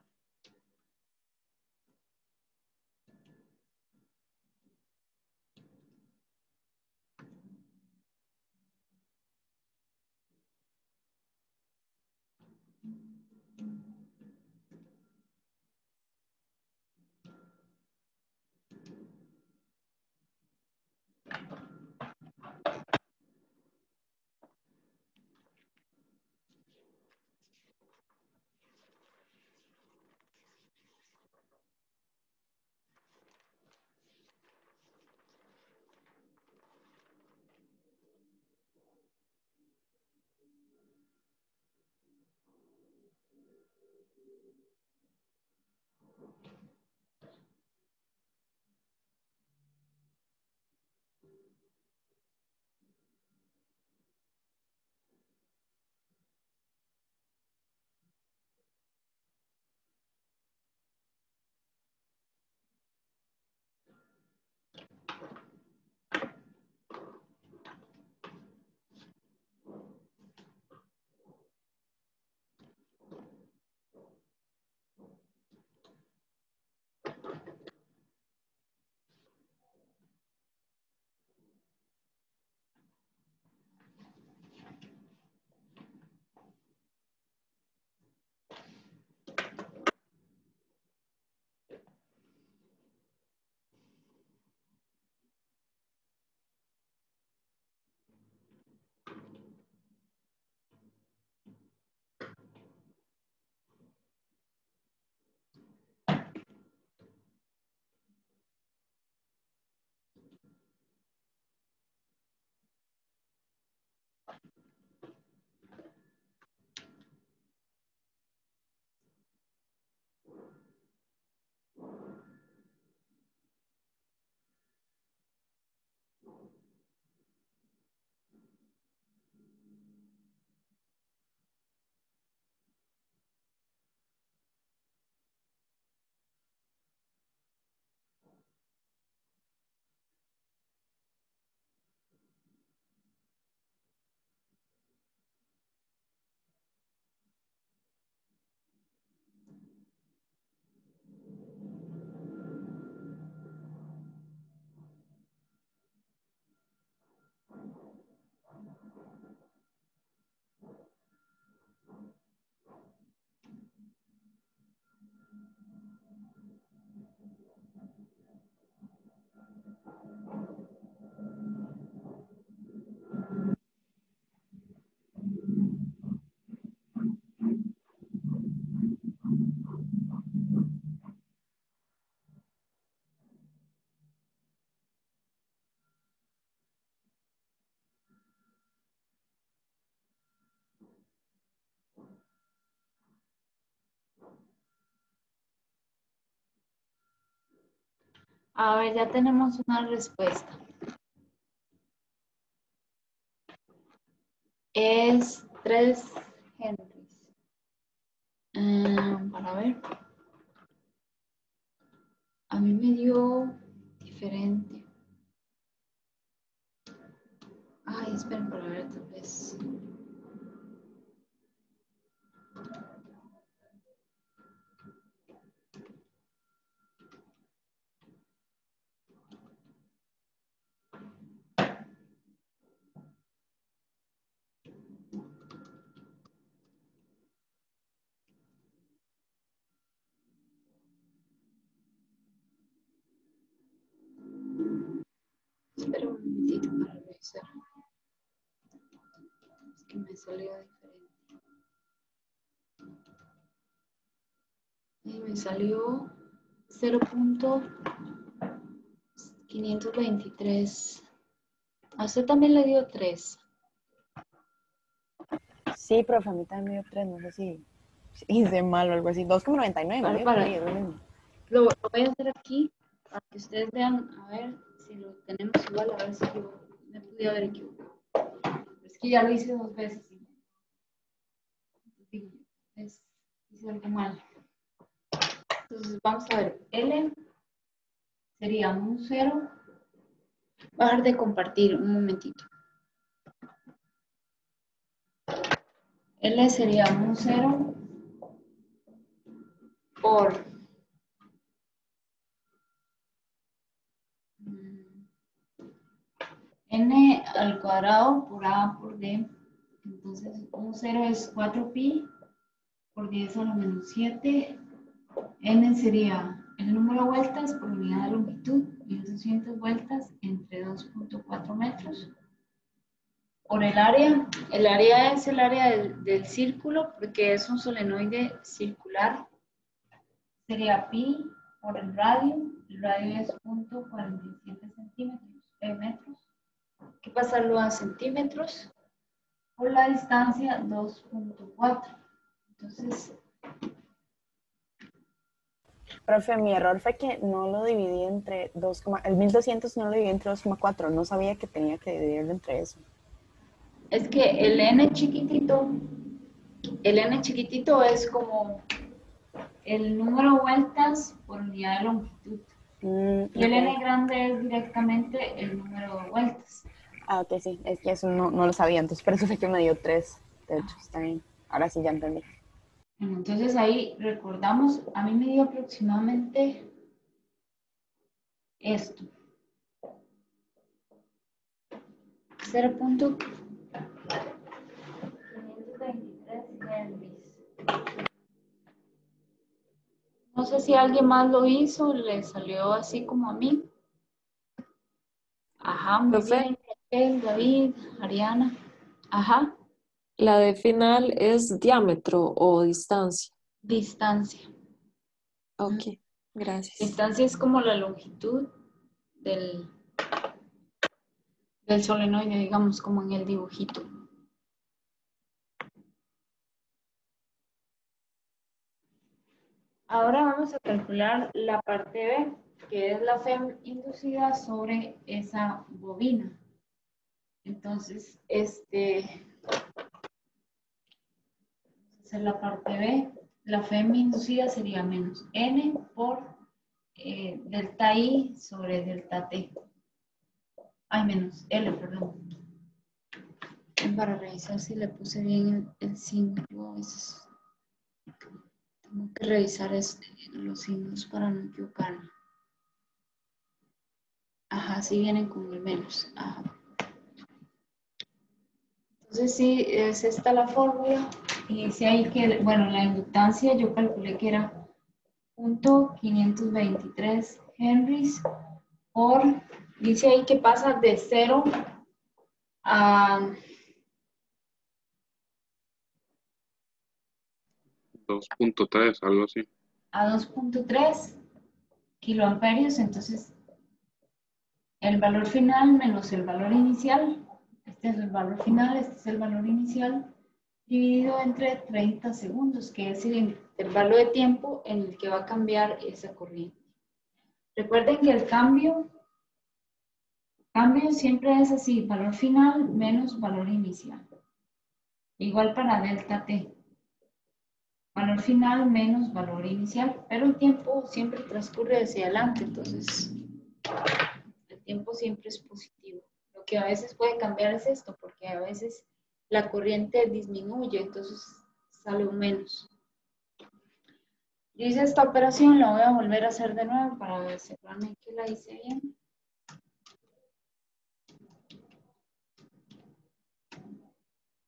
A ver, ya tenemos una respuesta. Es 3 Henrys. Para ver. A mí me dio diferente. Ay, esperen para ver tal vez. Espera un momentito para revisar. Es que me salió diferente. Y me salió 0.523. A usted también le dio 3. Sí, profe, a mí también me dio 3, no sé si hice mal o algo así. 2,99 me dio por ahí, es lo mismo. Lo voy a hacer aquí para que ustedes vean, a ver si lo tenemos igual, a ver si yo me pude haber equivocado. Es que ya lo hice 2 veces. Hice algo mal. Entonces vamos a ver, L sería un 0. Voy a dejar de compartir un momentito. L sería un 0 por n al cuadrado por a por d. Entonces un 0 es 4pi por 10 a la menos 7. N sería el número de vueltas por unidad de longitud, 1200 vueltas entre 2.4 metros. Por el área es el área del círculo porque es un solenoide circular. Sería pi por el radio es 0.47 centímetros, metros. Hay que pasarlo a centímetros. Por la distancia 2.4. Entonces, Profe, mi error fue que no lo dividí entre 2, el 1200 no lo dividí entre 2,4. No sabía que tenía que dividirlo entre eso. es que el n chiquitito es como el número de vueltas por unidad de longitud. Y el n grande es directamente el número de vueltas. Ah, ok, sí. Es que eso no lo sabía. Entonces, por eso fue que me dio 3. De hecho, está bien. Ahora sí ya entendí. Entonces ahí recordamos, a mí me dio aproximadamente esto. 0.523 Henrys. No sé si alguien más lo hizo, le salió así como a mí. Ajá, muy bien. Raquel, David, Ariana. Ajá. La D final es diámetro o distancia. Distancia. Ok, gracias. Distancia es como la longitud del solenoide, digamos, como en el dibujito. Ahora vamos a calcular la parte B, que es la FEM inducida sobre esa bobina. Entonces, hacer la parte B. La FEM inducida sería menos N por delta I sobre delta T. Ay, menos L, perdón. Para revisar si le puse bien el signo. A veces tengo que revisar los signos para no equivocarme. Ajá, sí vienen con el menos. Ajá. Entonces sí, es esta la fórmula. Y dice ahí que, bueno, la inductancia yo calculé que era 0.523 Henrys por, dice ahí que pasa de 0 a 2.3, algo así. a 2.3 kiloamperios. Entonces, el valor final menos el valor inicial. Este es el valor final, este es el valor inicial, dividido entre 30 segundos, que es el intervalo de tiempo en el que va a cambiar esa corriente. Recuerden que el cambio siempre es así, valor final menos valor inicial. Igual para delta T. Valor final menos valor inicial, pero el tiempo siempre transcurre hacia adelante, entonces el tiempo siempre es positivo. Lo que a veces puede cambiar es esto, porque a veces la corriente disminuye, entonces sale un menos. Yo hice esta operación, la voy a volver a hacer de nuevo para asegurarme que la hice bien.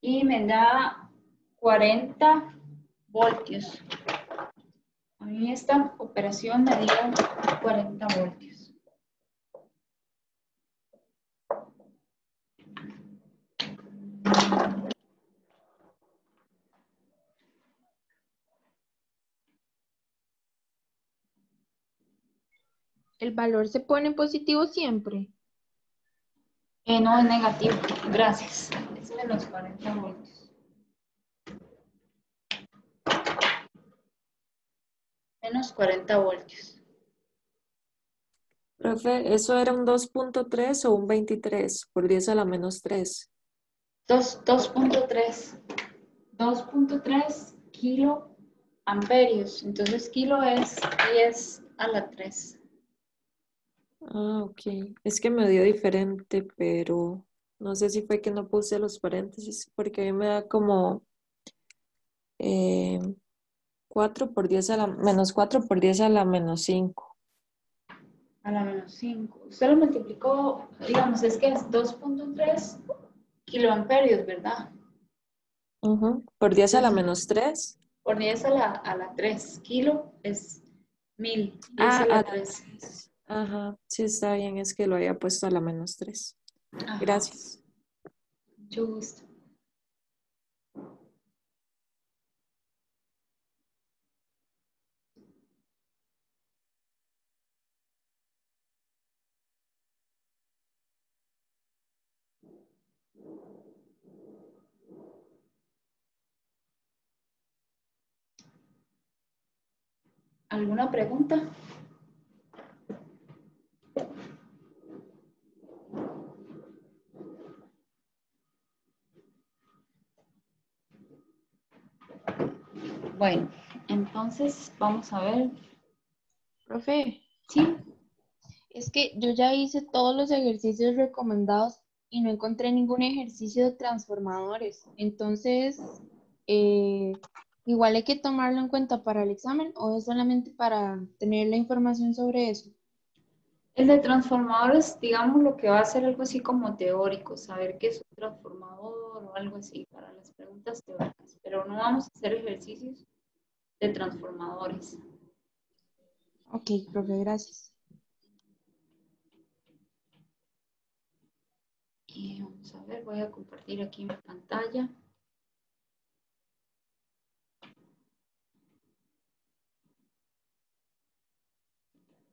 Y me da 40 voltios. A mí esta operación me dio 40 voltios. ¿El valor se pone en positivo siempre? No es negativo, gracias. Es menos 40 voltios. Menos 40 voltios. Profe, ¿eso era un 2.3 o un 23 por 10 a la menos 3? 2.3. 2.3 kilo amperios. Entonces kilo es 10 a la 3. Ah, ok. Es que me dio diferente, pero no sé si fue que no puse los paréntesis, porque a mí me da como 4 por 10 a la menos 4 por 10 a la menos 5. A la menos 5. Usted lo multiplicó, digamos, es que es 2.3 kiloamperios, ¿verdad? Por 10 a la Entonces, menos 3. por 10 a la 3. Kilo es 1000. 10 Ah, a a la la 3. 3. Ajá, sí está bien, es que lo había puesto a la menos 3. Ajá. Gracias. Mucho gusto. ¿Alguna pregunta? Bueno, entonces vamos a ver. Profe, Sí, es que yo ya hice todos los ejercicios recomendados y no encontré ningún ejercicio de transformadores. Entonces, eh, igual hay que tomarlo en cuenta para el examen o es solamente para tener la información sobre eso. el de transformadores, digamos, lo que va a ser algo así como teórico, saber qué es un transformador o algo así para las preguntas teóricas, pero no vamos a hacer ejercicios de transformadores. Ok, profe, gracias. Y vamos a ver, voy a compartir aquí mi pantalla.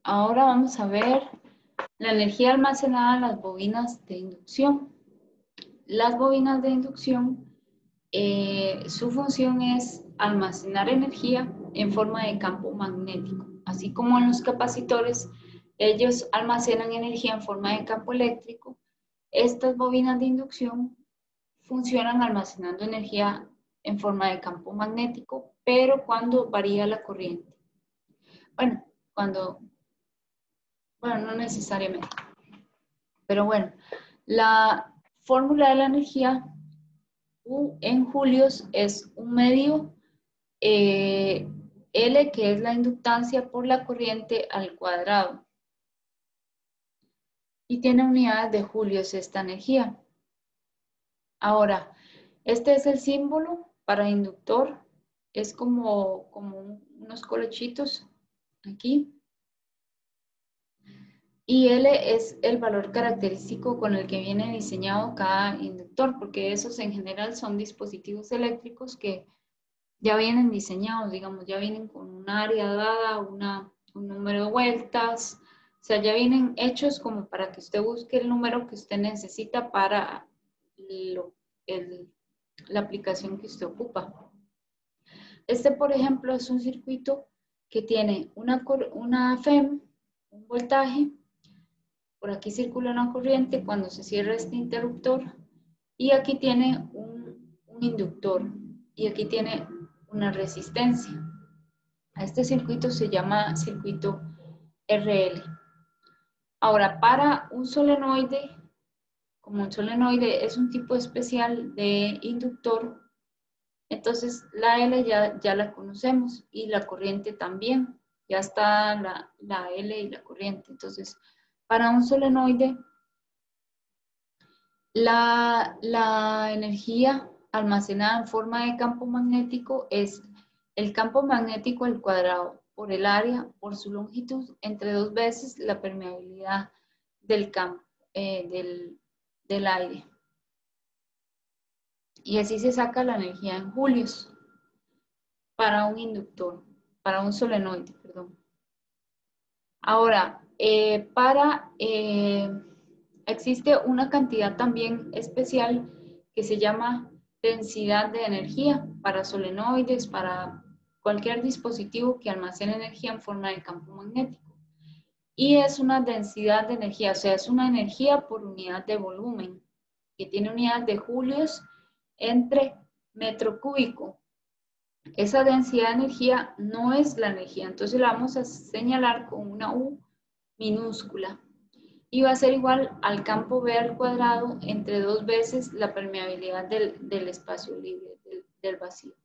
Ahora vamos a ver la energía almacenada en las bobinas de inducción. Las bobinas de inducción, su función es almacenar energía en forma de campo magnético. Así como en los capacitores, ellos almacenan energía en forma de campo eléctrico. Estas bobinas de inducción funcionan almacenando energía en forma de campo magnético, pero cuando varía la corriente. Bueno, no necesariamente. Pero bueno, la fórmula de la energía U en julios es un medio L, que es la inductancia por la corriente al cuadrado. Y tiene unidades de julios esta energía. Ahora, este es el símbolo para inductor. Es como unos colochitos aquí. Y L es el valor característico con el que viene diseñado cada inductor, porque esos en general son dispositivos eléctricos que ya vienen diseñados, digamos, ya vienen con un área dada, un número de vueltas, o sea, ya vienen hechos como para que usted busque el número que usted necesita para la aplicación que usted ocupa. Este, por ejemplo, es un circuito que tiene una FEM un voltaje, por aquí circula una corriente cuando se cierra este interruptor y aquí tiene un inductor y aquí tiene una resistencia. A este circuito se llama circuito RL. Ahora, para un solenoide, como un solenoide es un tipo especial de inductor, entonces la L ya la conocemos y la corriente también. Ya está la L y la corriente. Entonces, para un solenoide, la energía almacenada en forma de campo magnético es el campo magnético al cuadrado por el área por su longitud entre 2 veces la permeabilidad del campo, del aire. Y así se saca la energía en julios para un inductor, para un solenoide, perdón. Ahora, existe una cantidad también especial que se llama densidad de energía para solenoides, para cualquier dispositivo que almacene energía en forma de campo magnético. Y es una densidad de energía, o sea, es una energía por unidad de volumen, que tiene unidad de julios entre metro cúbico. Esa densidad de energía no es la energía, entonces la vamos a señalar con una U minúscula. Y va a ser igual al campo B al cuadrado entre 2 veces la permeabilidad del espacio libre, del vacío.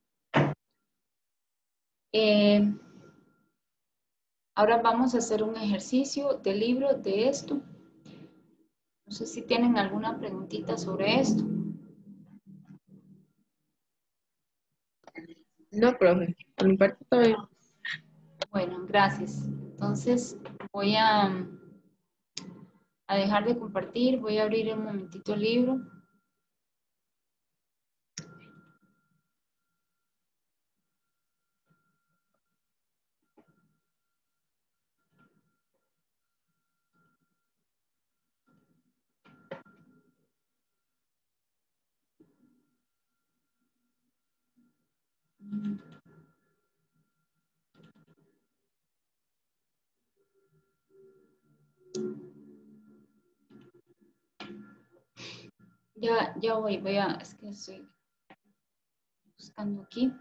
Ahora vamos a hacer un ejercicio de libro de esto. No sé si tienen alguna preguntita sobre esto. No, profe, por mi parte todo bien. Bueno, gracias. Entonces voy a dejar de compartir, voy a abrir un momentito el libro. Ya voy es que estoy buscando aquí.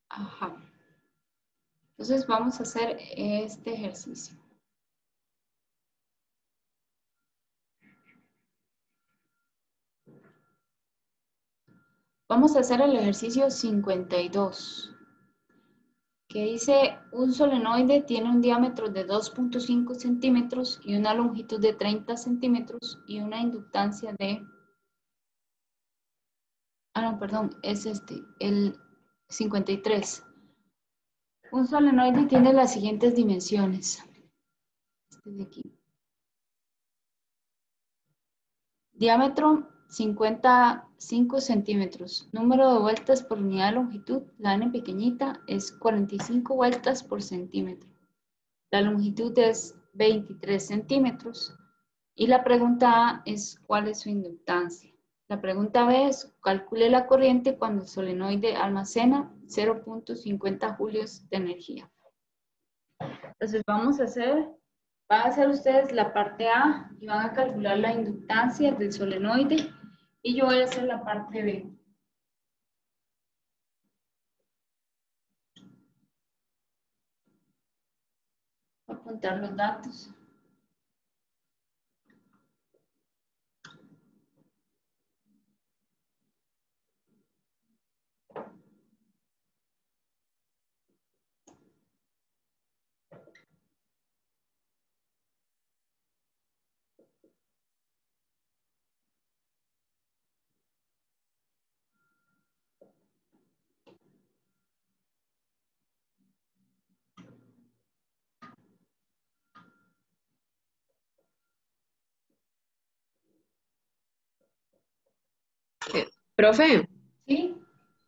Ajá. Entonces vamos a hacer este ejercicio. Vamos a hacer el ejercicio 52, que dice un solenoide tiene un diámetro de 2.5 centímetros y una longitud de 30 centímetros y una inductancia de... Ah, no, perdón, es el 53. Un solenoide tiene las siguientes dimensiones. Este de aquí. Diámetro 55 centímetros. Número de vueltas por unidad de longitud. La n pequeñita es 45 vueltas por centímetro. La longitud es 23 centímetros. Y la pregunta A es ¿cuál es su inductancia? La pregunta B es calcule la corriente cuando el solenoide almacena 0.50 julios de energía. Entonces van a hacer ustedes la parte A y van a calcular la inductancia del solenoide y yo voy a hacer la parte B. Voy a apuntar los datos. Profe, ¿Sí?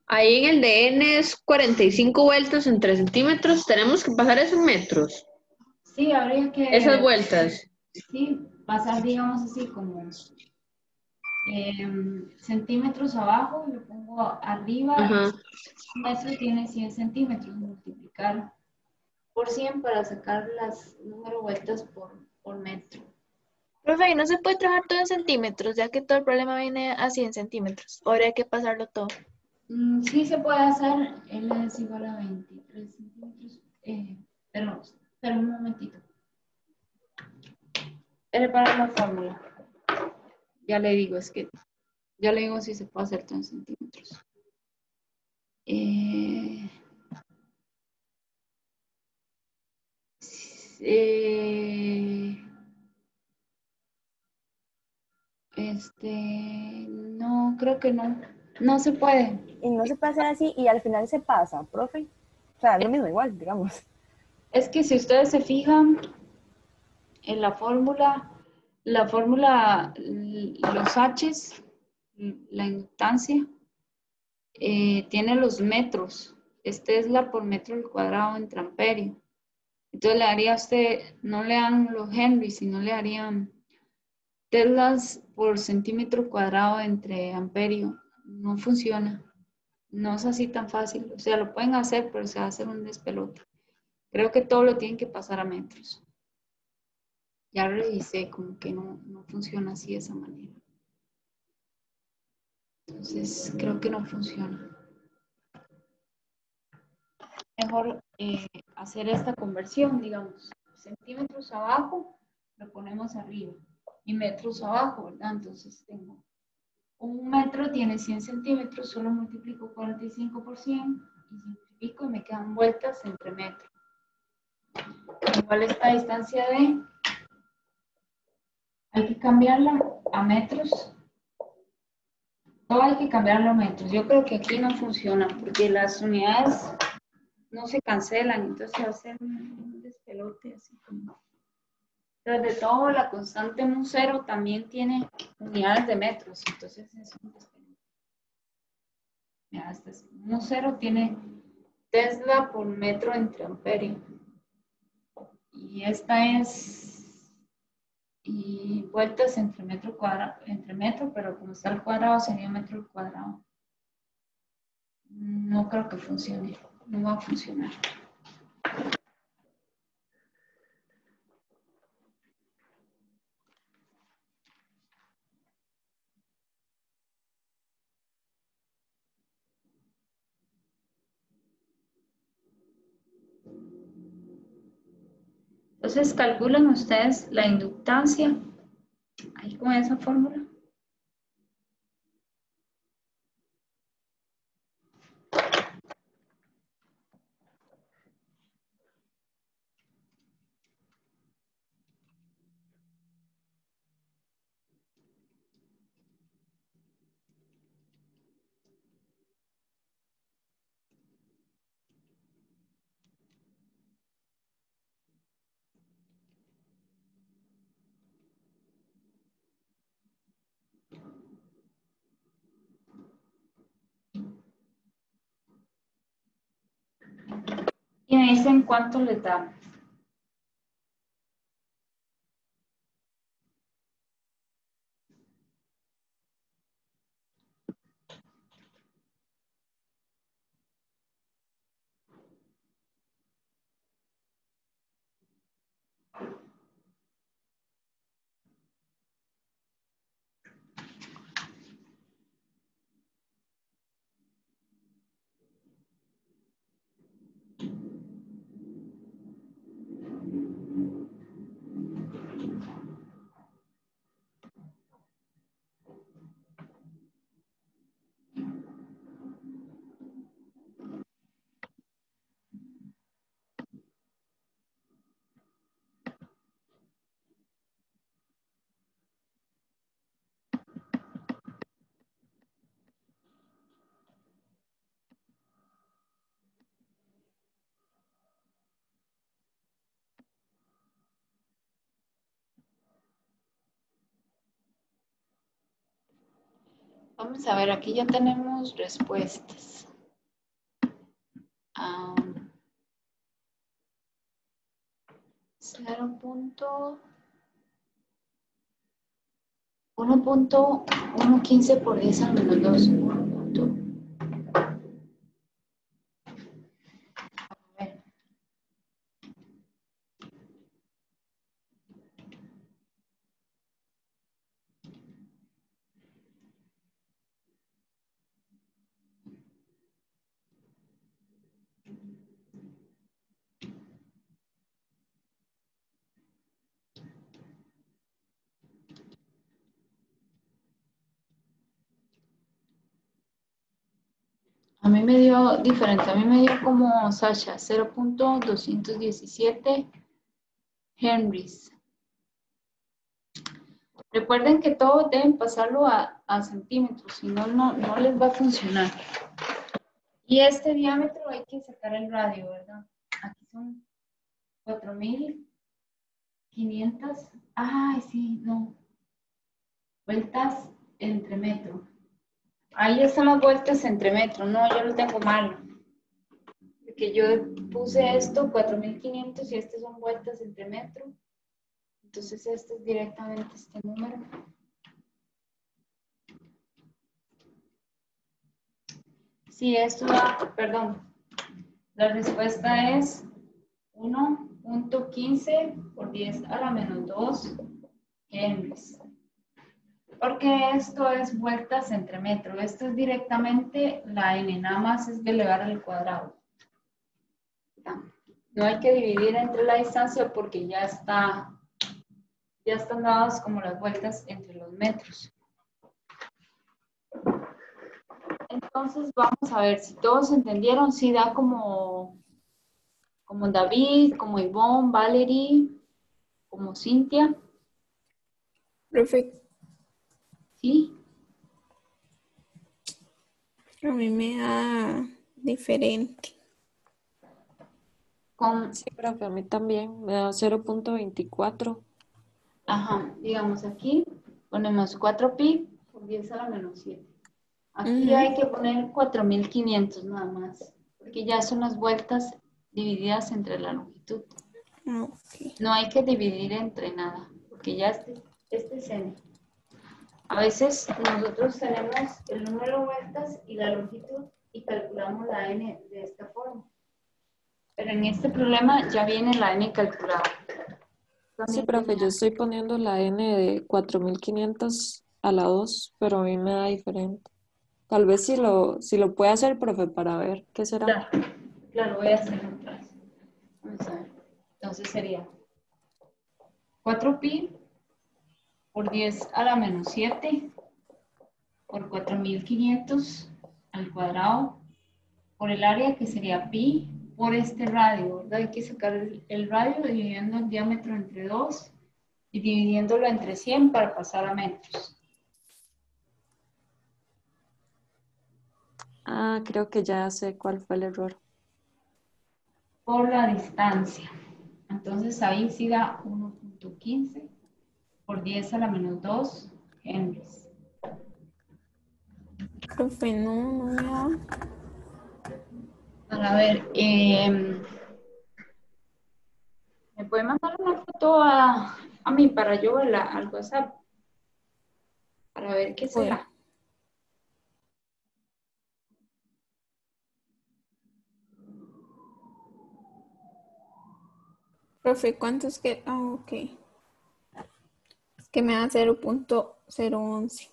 ahí en el de n es 45 vueltas en 3 centímetros. Tenemos que pasar eso en metros. Sí, habría Esas que, vueltas. sí, pasar, digamos así, como centímetros abajo, lo pongo arriba, Ajá. un metro tiene 100 centímetros, multiplicar por 100 para sacar las número vueltas por metro. Profe, ¿y no se puede trabajar todo en centímetros, ya que todo el problema viene a 100 centímetros? ¿O habría que pasarlo todo? Sí se puede hacer, L es igual a 23 centímetros, pero un momentito. L para la fórmula. Ya le digo, ya le digo si se puede hacer todo en centímetros. Eh, no, creo que no. No se puede. Y no se puede hacer así y al final se pasa, profe. O sea, es lo mismo igual, digamos. Es que si ustedes se fijan en la fórmula, los H's, la inductancia, tiene los metros. Este es la por metro al cuadrado entre amperio. Entonces le haría a usted, no le dan los Henry, sino le harían teslas por centímetro cuadrado entre amperio. No funciona. No es así tan fácil. O sea, lo pueden hacer, pero se va a hacer un despelote. Creo que todo lo tienen que pasar a metros. Ya revisé, como que no funciona así de esa manera. Entonces, creo que no funciona. Mejor hacer esta conversión, digamos, centímetros abajo, lo ponemos arriba, y metros abajo, ¿verdad? Entonces tengo un metro tiene 100 centímetros, solo multiplico 45 por 100 y simplifico y me quedan vueltas entre metros. Igual esta distancia D, hay que cambiarla a metros. Todo hay que cambiarlo a metros. Yo creo que aquí no funciona porque las unidades no se cancelan, entonces se va a hacer un despelote así como. Entonces, de todo, la constante mu0 también tiene unidades de metros, entonces es un despelote. Mira, este mu0 tiene Tesla por metro entre amperio. Y esta es y vueltas entre metro cuadrado, entre metro, pero como está al cuadrado sería metro al cuadrado. No creo que funcione, no va a funcionar. Entonces calculan ustedes la inductancia ahí con esa fórmula. Y me dicen cuánto les da. Vamos a ver, aquí ya tenemos respuestas. 1.115 por 10 al menos 2. A ver. A mí me dio diferente, a mí me dio como Sasha, 0.217 henries. Recuerden que todos deben pasarlo a centímetros, si no, no les va a funcionar. Y este diámetro hay que sacar el radio, ¿verdad? Aquí son 4.500. Ay, sí, no. Vueltas entre metro. Ahí están las vueltas entre metro. No, yo lo tengo mal. Porque yo puse esto, 4.500, y estas son vueltas entre metro. Entonces este es directamente este número. Sí, esto da, perdón. La respuesta es 1.15 por 10 a la menos 2 henries. Porque esto es vueltas entre metro. Esto es directamente la n, nada más es de elevar al cuadrado. No hay que dividir entre la distancia porque ya están dadas como las vueltas entre los metros. Entonces vamos a ver si todos entendieron. Si da como David, como Ivonne, Valerie, como Cintia. Profe, ¿Sí? a mí me da diferente. Sí, profe, a mí también me da 0.24. Ajá, digamos aquí ponemos 4pi por 10 a la menos 7. Aquí hay que poner 4.500 nada más, porque ya son las vueltas divididas entre la longitud. Okay. No hay que dividir entre nada, porque ya este es n. A veces nosotros tenemos el número de vueltas y la longitud y calculamos la n de esta forma. Pero en este problema ya viene la n calculada. Sí, profe, yo estoy poniendo la n de 4.500 a la 2, pero a mí me da diferente. Tal vez si lo puede hacer, profe, para ver qué será. Claro, voy a hacerlo otra vez. Vamos a ver. Entonces sería 4pi por 10 a la menos 7 por 4.500 al cuadrado por el área que sería pi por este radio, ¿verdad? Hay que sacar el radio dividiendo el diámetro entre 2 y dividiéndolo entre 100 para pasar a metros. Ah, creo que ya sé cuál fue el error. Por la distancia. Entonces ahí sí da 1.15 por 10 a la menos 2 henries. Profe, no me da. A ver, ¿me puede mandar una foto a mí para yo verla al WhatsApp? Para ver qué será. Profe, ¿cuánto es que? Ah, ok. Es que me da 0.011.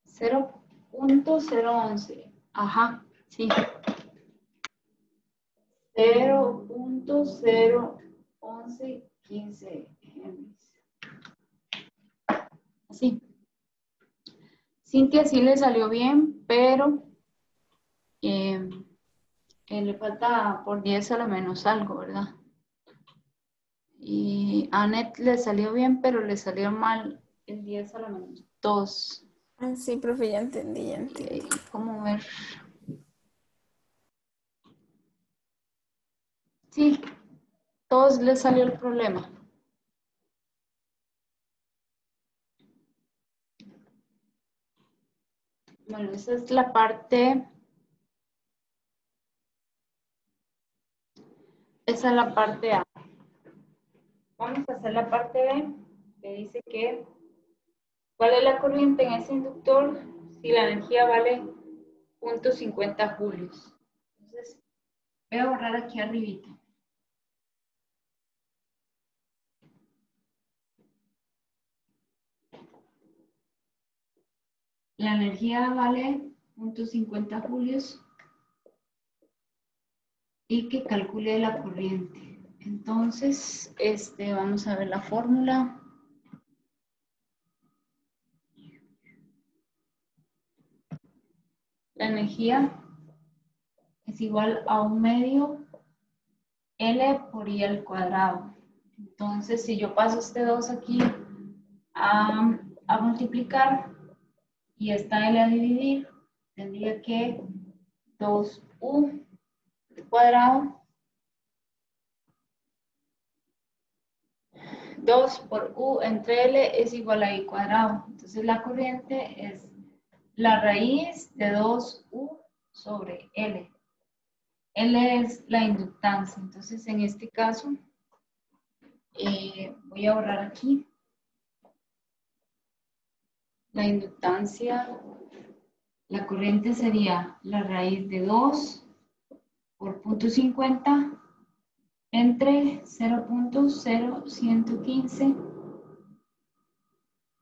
0.011. Ajá, sí. 0.01115 henries. Así. Cintia sí le salió bien, pero le falta por 10 a la menos algo, ¿verdad? Y a Annette le salió bien, pero le salió mal el 10 a la menos 2. Ah, sí, profe, ya entendí. ¿Cómo ver? Sí, todos les salió el problema. Bueno, esa es la parte, esa es la parte A. Vamos a hacer la parte B, que dice que ¿cuál es la corriente en ese inductor si la energía vale 0.50 julios? Entonces, voy a borrar aquí arribita. La energía vale 0.50 julios y que calcule la corriente. Entonces, vamos a ver la fórmula. La energía es igual a 1 medio L por I al cuadrado. Entonces, si yo paso este 2 aquí a multiplicar y esta L a dividir, tendría que 2U al cuadrado 2 por U entre L es igual a I cuadrado. Entonces la corriente es la raíz de 2U sobre L. L es la inductancia. Entonces en este caso voy a borrar aquí. La inductancia, la corriente sería la raíz de 2 por 0.50 entre 0.0115,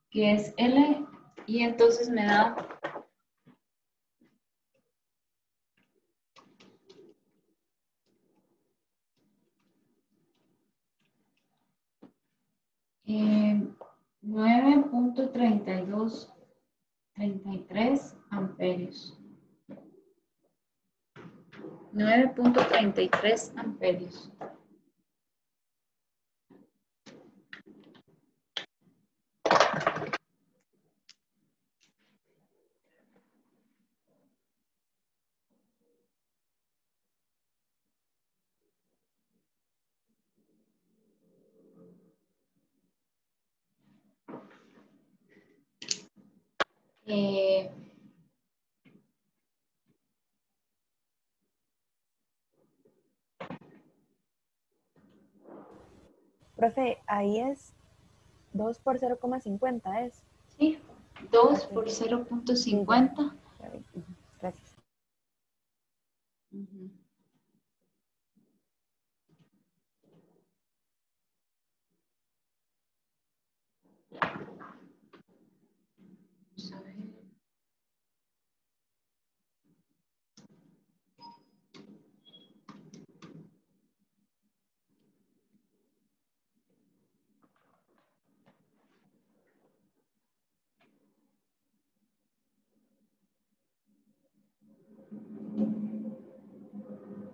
que es L, y entonces me da 9.3233 amperios. 9.33 amperios. Profe, ahí es 2 por 0,50 es. Sí, 2 por 0.50. Gracias. Vamos a ver.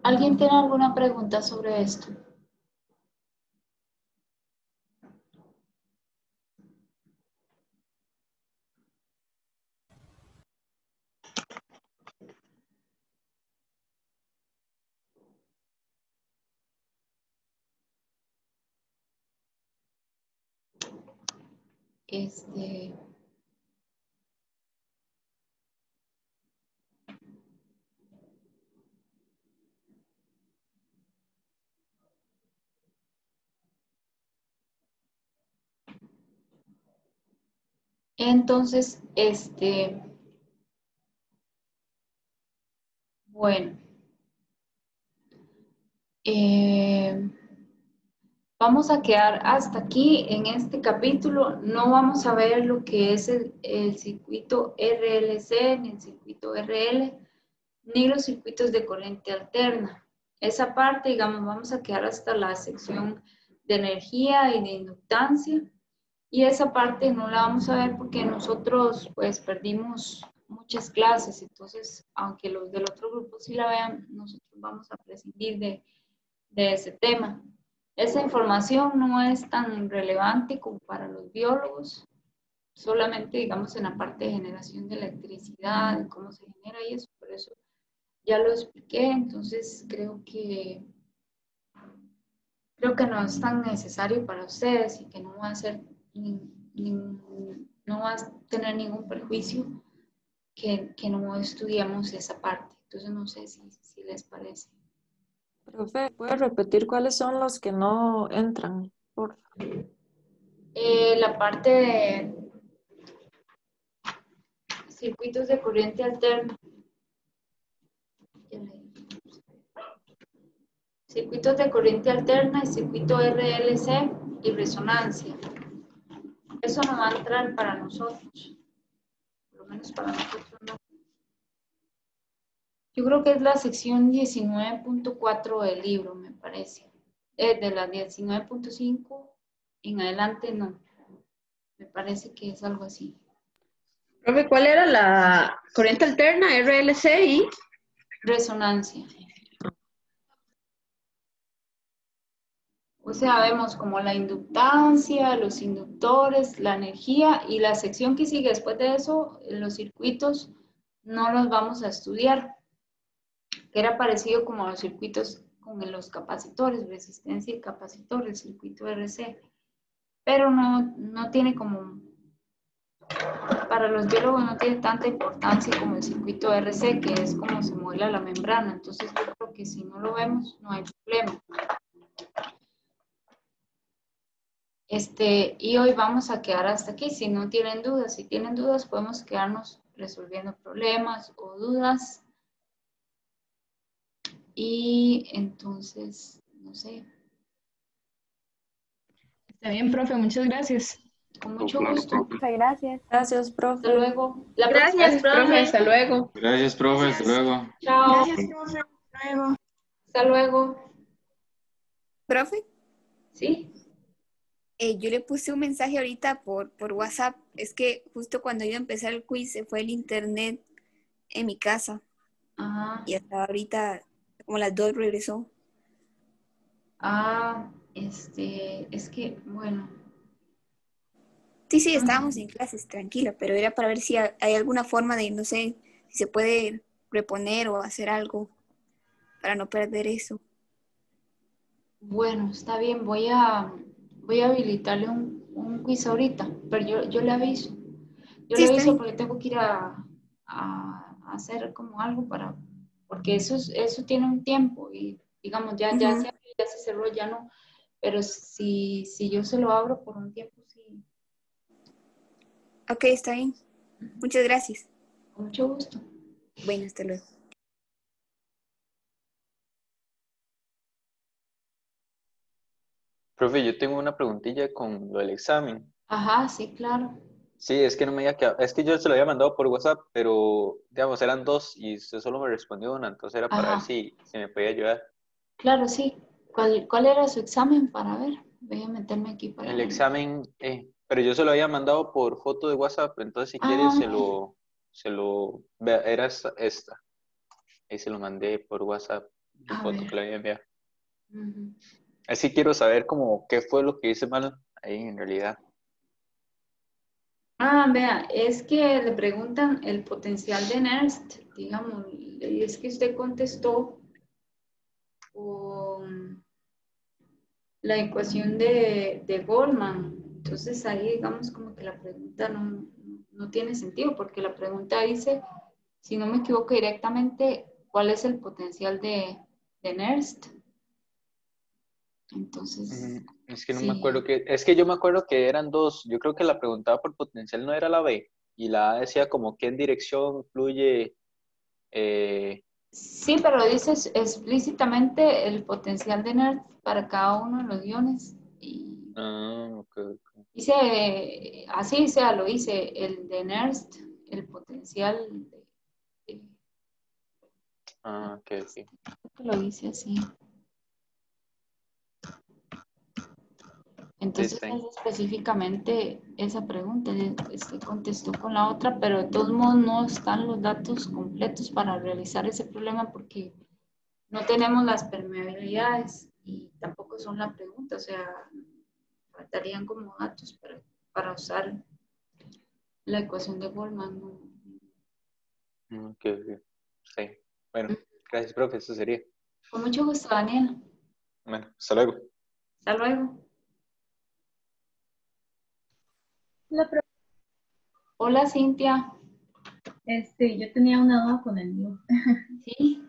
¿Alguien tiene alguna pregunta sobre esto? Entonces, bueno, vamos a quedar hasta aquí en este capítulo. No vamos a ver lo que es el circuito RLC, ni el circuito RL, ni los circuitos de corriente alterna. Esa parte, digamos, vamos a quedar hasta la sección de energía y de inductancia. Y esa parte no la vamos a ver porque nosotros pues perdimos muchas clases. Entonces, aunque los del otro grupo sí la vean, nosotros vamos a prescindir de ese tema. Esa información no es tan relevante como para los biólogos, solamente digamos en la parte de generación de electricidad, cómo se genera y eso, por eso ya lo expliqué, entonces creo que no es tan necesario para ustedes y que no va a ser no va a tener ningún perjuicio que no estudiamos esa parte. Entonces no sé si les parece. Profe, ¿puede repetir cuáles son los que no entran? Por favor. La parte de circuitos de corriente alterna. Circuitos de corriente alterna y circuito RLC y resonancia. Eso no va a entrar para nosotros. Por lo menos para nosotros no. Yo creo que es la sección 19.4 del libro, me parece. De la 19.5 en adelante no. Me parece que es algo así. Profe, ¿cuál era la corriente alterna, RLC y? Resonancia. O sea, vemos como la inductancia, los inductores, la energía y la sección que sigue después de eso, los circuitos, no los vamos a estudiar, que era parecido como a los circuitos con los capacitores, resistencia y capacitor, el circuito RC, pero no tiene como, para los biólogos no tiene tanta importancia como el circuito RC, que es como se modela la membrana, entonces yo creo que si no lo vemos no hay problema. Y hoy vamos a quedar hasta aquí. Si no tienen dudas, si tienen dudas, podemos quedarnos resolviendo problemas o dudas. Y entonces, no sé. Está bien, profe, muchas gracias. Con mucho Claro, gusto. profe. Muchas gracias. Gracias, profe. Hasta luego. La Gracias, profe. Hasta luego. Gracias, profe. Hasta luego. Chao. Gracias, profe. Hasta luego. Hasta luego. Profe, ¿Sí? yo le puse un mensaje ahorita por WhatsApp. Es que justo cuando iba a empezar el quiz se fue el internet en mi casa. Ajá. Y hasta ahorita, como las 2 regresó. Es que, bueno. Sí, estábamos en clases, tranquila, pero era para ver si hay alguna forma de, no sé, si se puede reponer o hacer algo para no perder eso. Bueno, está bien. Voy a habilitarle un quiz ahorita, pero yo le aviso. Yo Sí, le está aviso bien. porque tengo que ir a hacer como algo porque eso tiene un tiempo y digamos ya Ujú. ya se cerró, ya no, pero si yo se lo abro por un tiempo, sí. Ok, está bien. Muchas gracias. Con mucho gusto. Bueno, hasta luego. Profe, yo tengo una preguntilla con lo del examen. Ajá, sí, claro. Sí, es que no me había quedado, es que yo se lo había mandado por WhatsApp, pero digamos eran 2 y usted solo me respondió una, entonces era para ver Ajá, si me podía ayudar. claro, sí. ¿Cuál era su examen para ver? Voy a meterme aquí para El ver. examen, pero yo se lo había mandado por foto de WhatsApp, entonces si quiere Ah, vea, era esta. Ahí se lo mandé por WhatsApp, la a foto que le ver. había enviado. Ujú. Así quiero saber como qué fue lo que hice mal ahí en realidad. Vea, es que le preguntan el potencial de Nernst, digamos, y es que usted contestó con la ecuación de Goldman. Entonces ahí digamos como que la pregunta no tiene sentido, porque la pregunta dice, si no me equivoco directamente, ¿cuál es el potencial de Nernst? Entonces, Es que no me acuerdo sí. es que yo me acuerdo que eran 2, yo creo que la preguntaba por potencial no era la B, y la A decía como qué en dirección fluye, Sí, pero dice explícitamente el potencial de Nernst para cada uno de los iones. Y ok. dice, así sea, lo dice, el de Nernst, el potencial de- Ok. lo dice así. Entonces Está es bien. específicamente esa pregunta, contestó con la otra, pero de todos modos no están los datos completos para realizar ese problema porque no tenemos las permeabilidades y tampoco son la pregunta, o sea, faltarían como datos para usar la ecuación de Goldman. Ok. Sí. Bueno, gracias, profe, eso sería. Con mucho gusto, Daniela. Bueno, hasta luego. Hasta luego. La Hola, Cintia. Yo tenía una duda con el mío. Sí.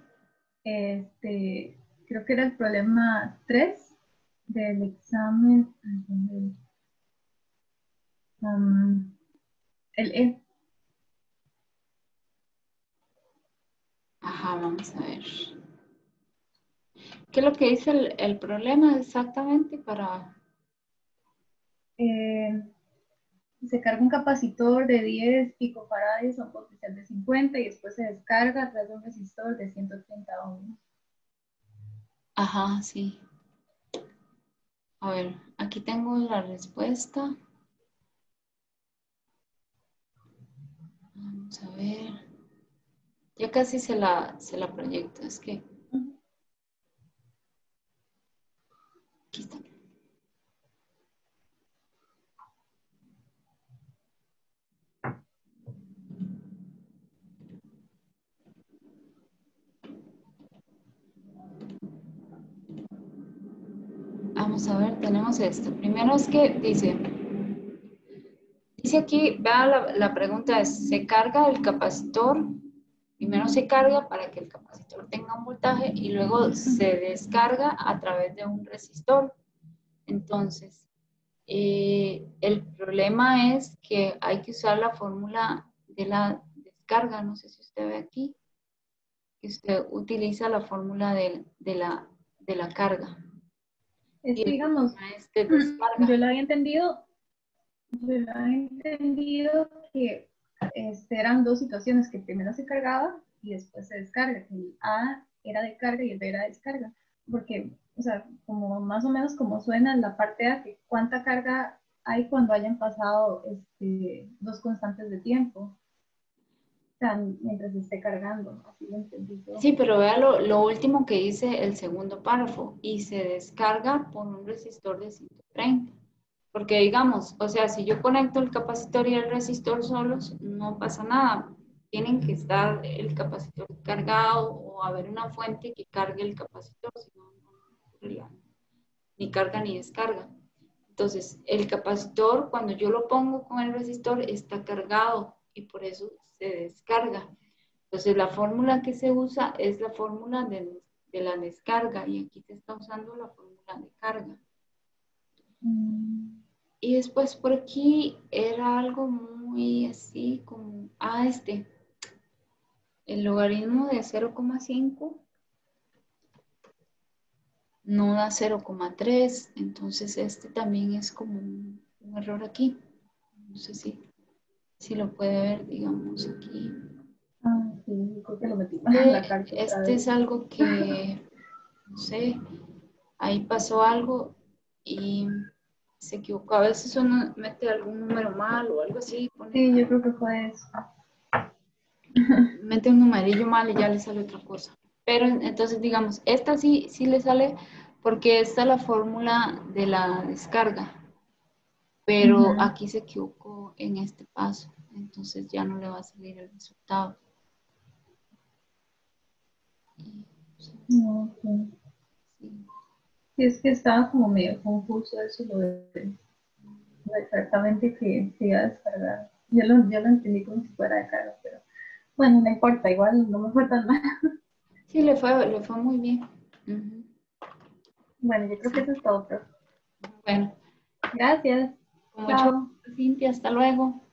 Creo que era el problema 3 del examen. El E. Ajá, vamos a ver. ¿Qué es lo que dice el problema exactamente para...? Se carga un capacitor de 10 picofarads a un potencial de 50 y después se descarga a través de un resistor de 130 ohms. Ajá, sí. A ver, aquí tengo la respuesta. Vamos a ver. Ya casi se la proyecto. Es que... Aquí está. Vamos a ver, tenemos esto. Primero es que dice aquí, vea la pregunta es, ¿se carga el capacitor? Primero se carga para que el capacitor tenga un voltaje y luego se descarga a través de un resistor. Entonces, el problema es que hay que usar la fórmula de la descarga. No sé si usted ve aquí, que usted utiliza la fórmula de la carga. Es Y que, el digamos, problema es de descarga. yo lo había entendido que eran dos situaciones, que primero se cargaba y después se descarga, que el A era de carga y el B era de descarga, porque, o sea, como más o menos como suena la parte A, que cuánta carga hay cuando hayan pasado dos constantes de tiempo, o sea, mientras se esté cargando, así lo entendí yo. Sí, pero vea lo último que dice el segundo párrafo, y se descarga por un resistor de 130. Porque digamos, o sea, si yo conecto el capacitor y el resistor solos, no pasa nada. Tienen que estar el capacitor cargado o haber una fuente que cargue el capacitor, si no, ni carga ni descarga. Entonces, el capacitor, cuando yo lo pongo con el resistor, está cargado y por eso se descarga. Entonces, la fórmula que se usa es la fórmula de la descarga y aquí se está usando la fórmula de carga. Y después por aquí era algo muy así como, el logaritmo de 0,5 no da 0,3, entonces también es como un error aquí. No sé si lo puede ver, digamos, aquí. Sí, creo que lo metí. Este es algo que, no sé, ahí pasó algo y se equivocó. A veces uno mete algún número mal o algo así. Sí, yo creo que fue eso. Mete un numerillo mal y ya le sale otra cosa. Pero entonces, digamos, esta sí le sale porque esta es la fórmula de la descarga. Pero aquí se equivocó en este paso. Entonces ya no le va a salir el resultado. No, sí. Sí, es que estaba como medio confuso eso, lo de exactamente que se iba a descargar. Yo lo entendí como si fuera de carga, pero bueno, no importa, igual no me fue tan mal. Sí, le fue muy bien. Bueno, yo creo que eso es todo, profe. Bueno. Gracias. Con mucho gusto, Cintia. Hasta luego.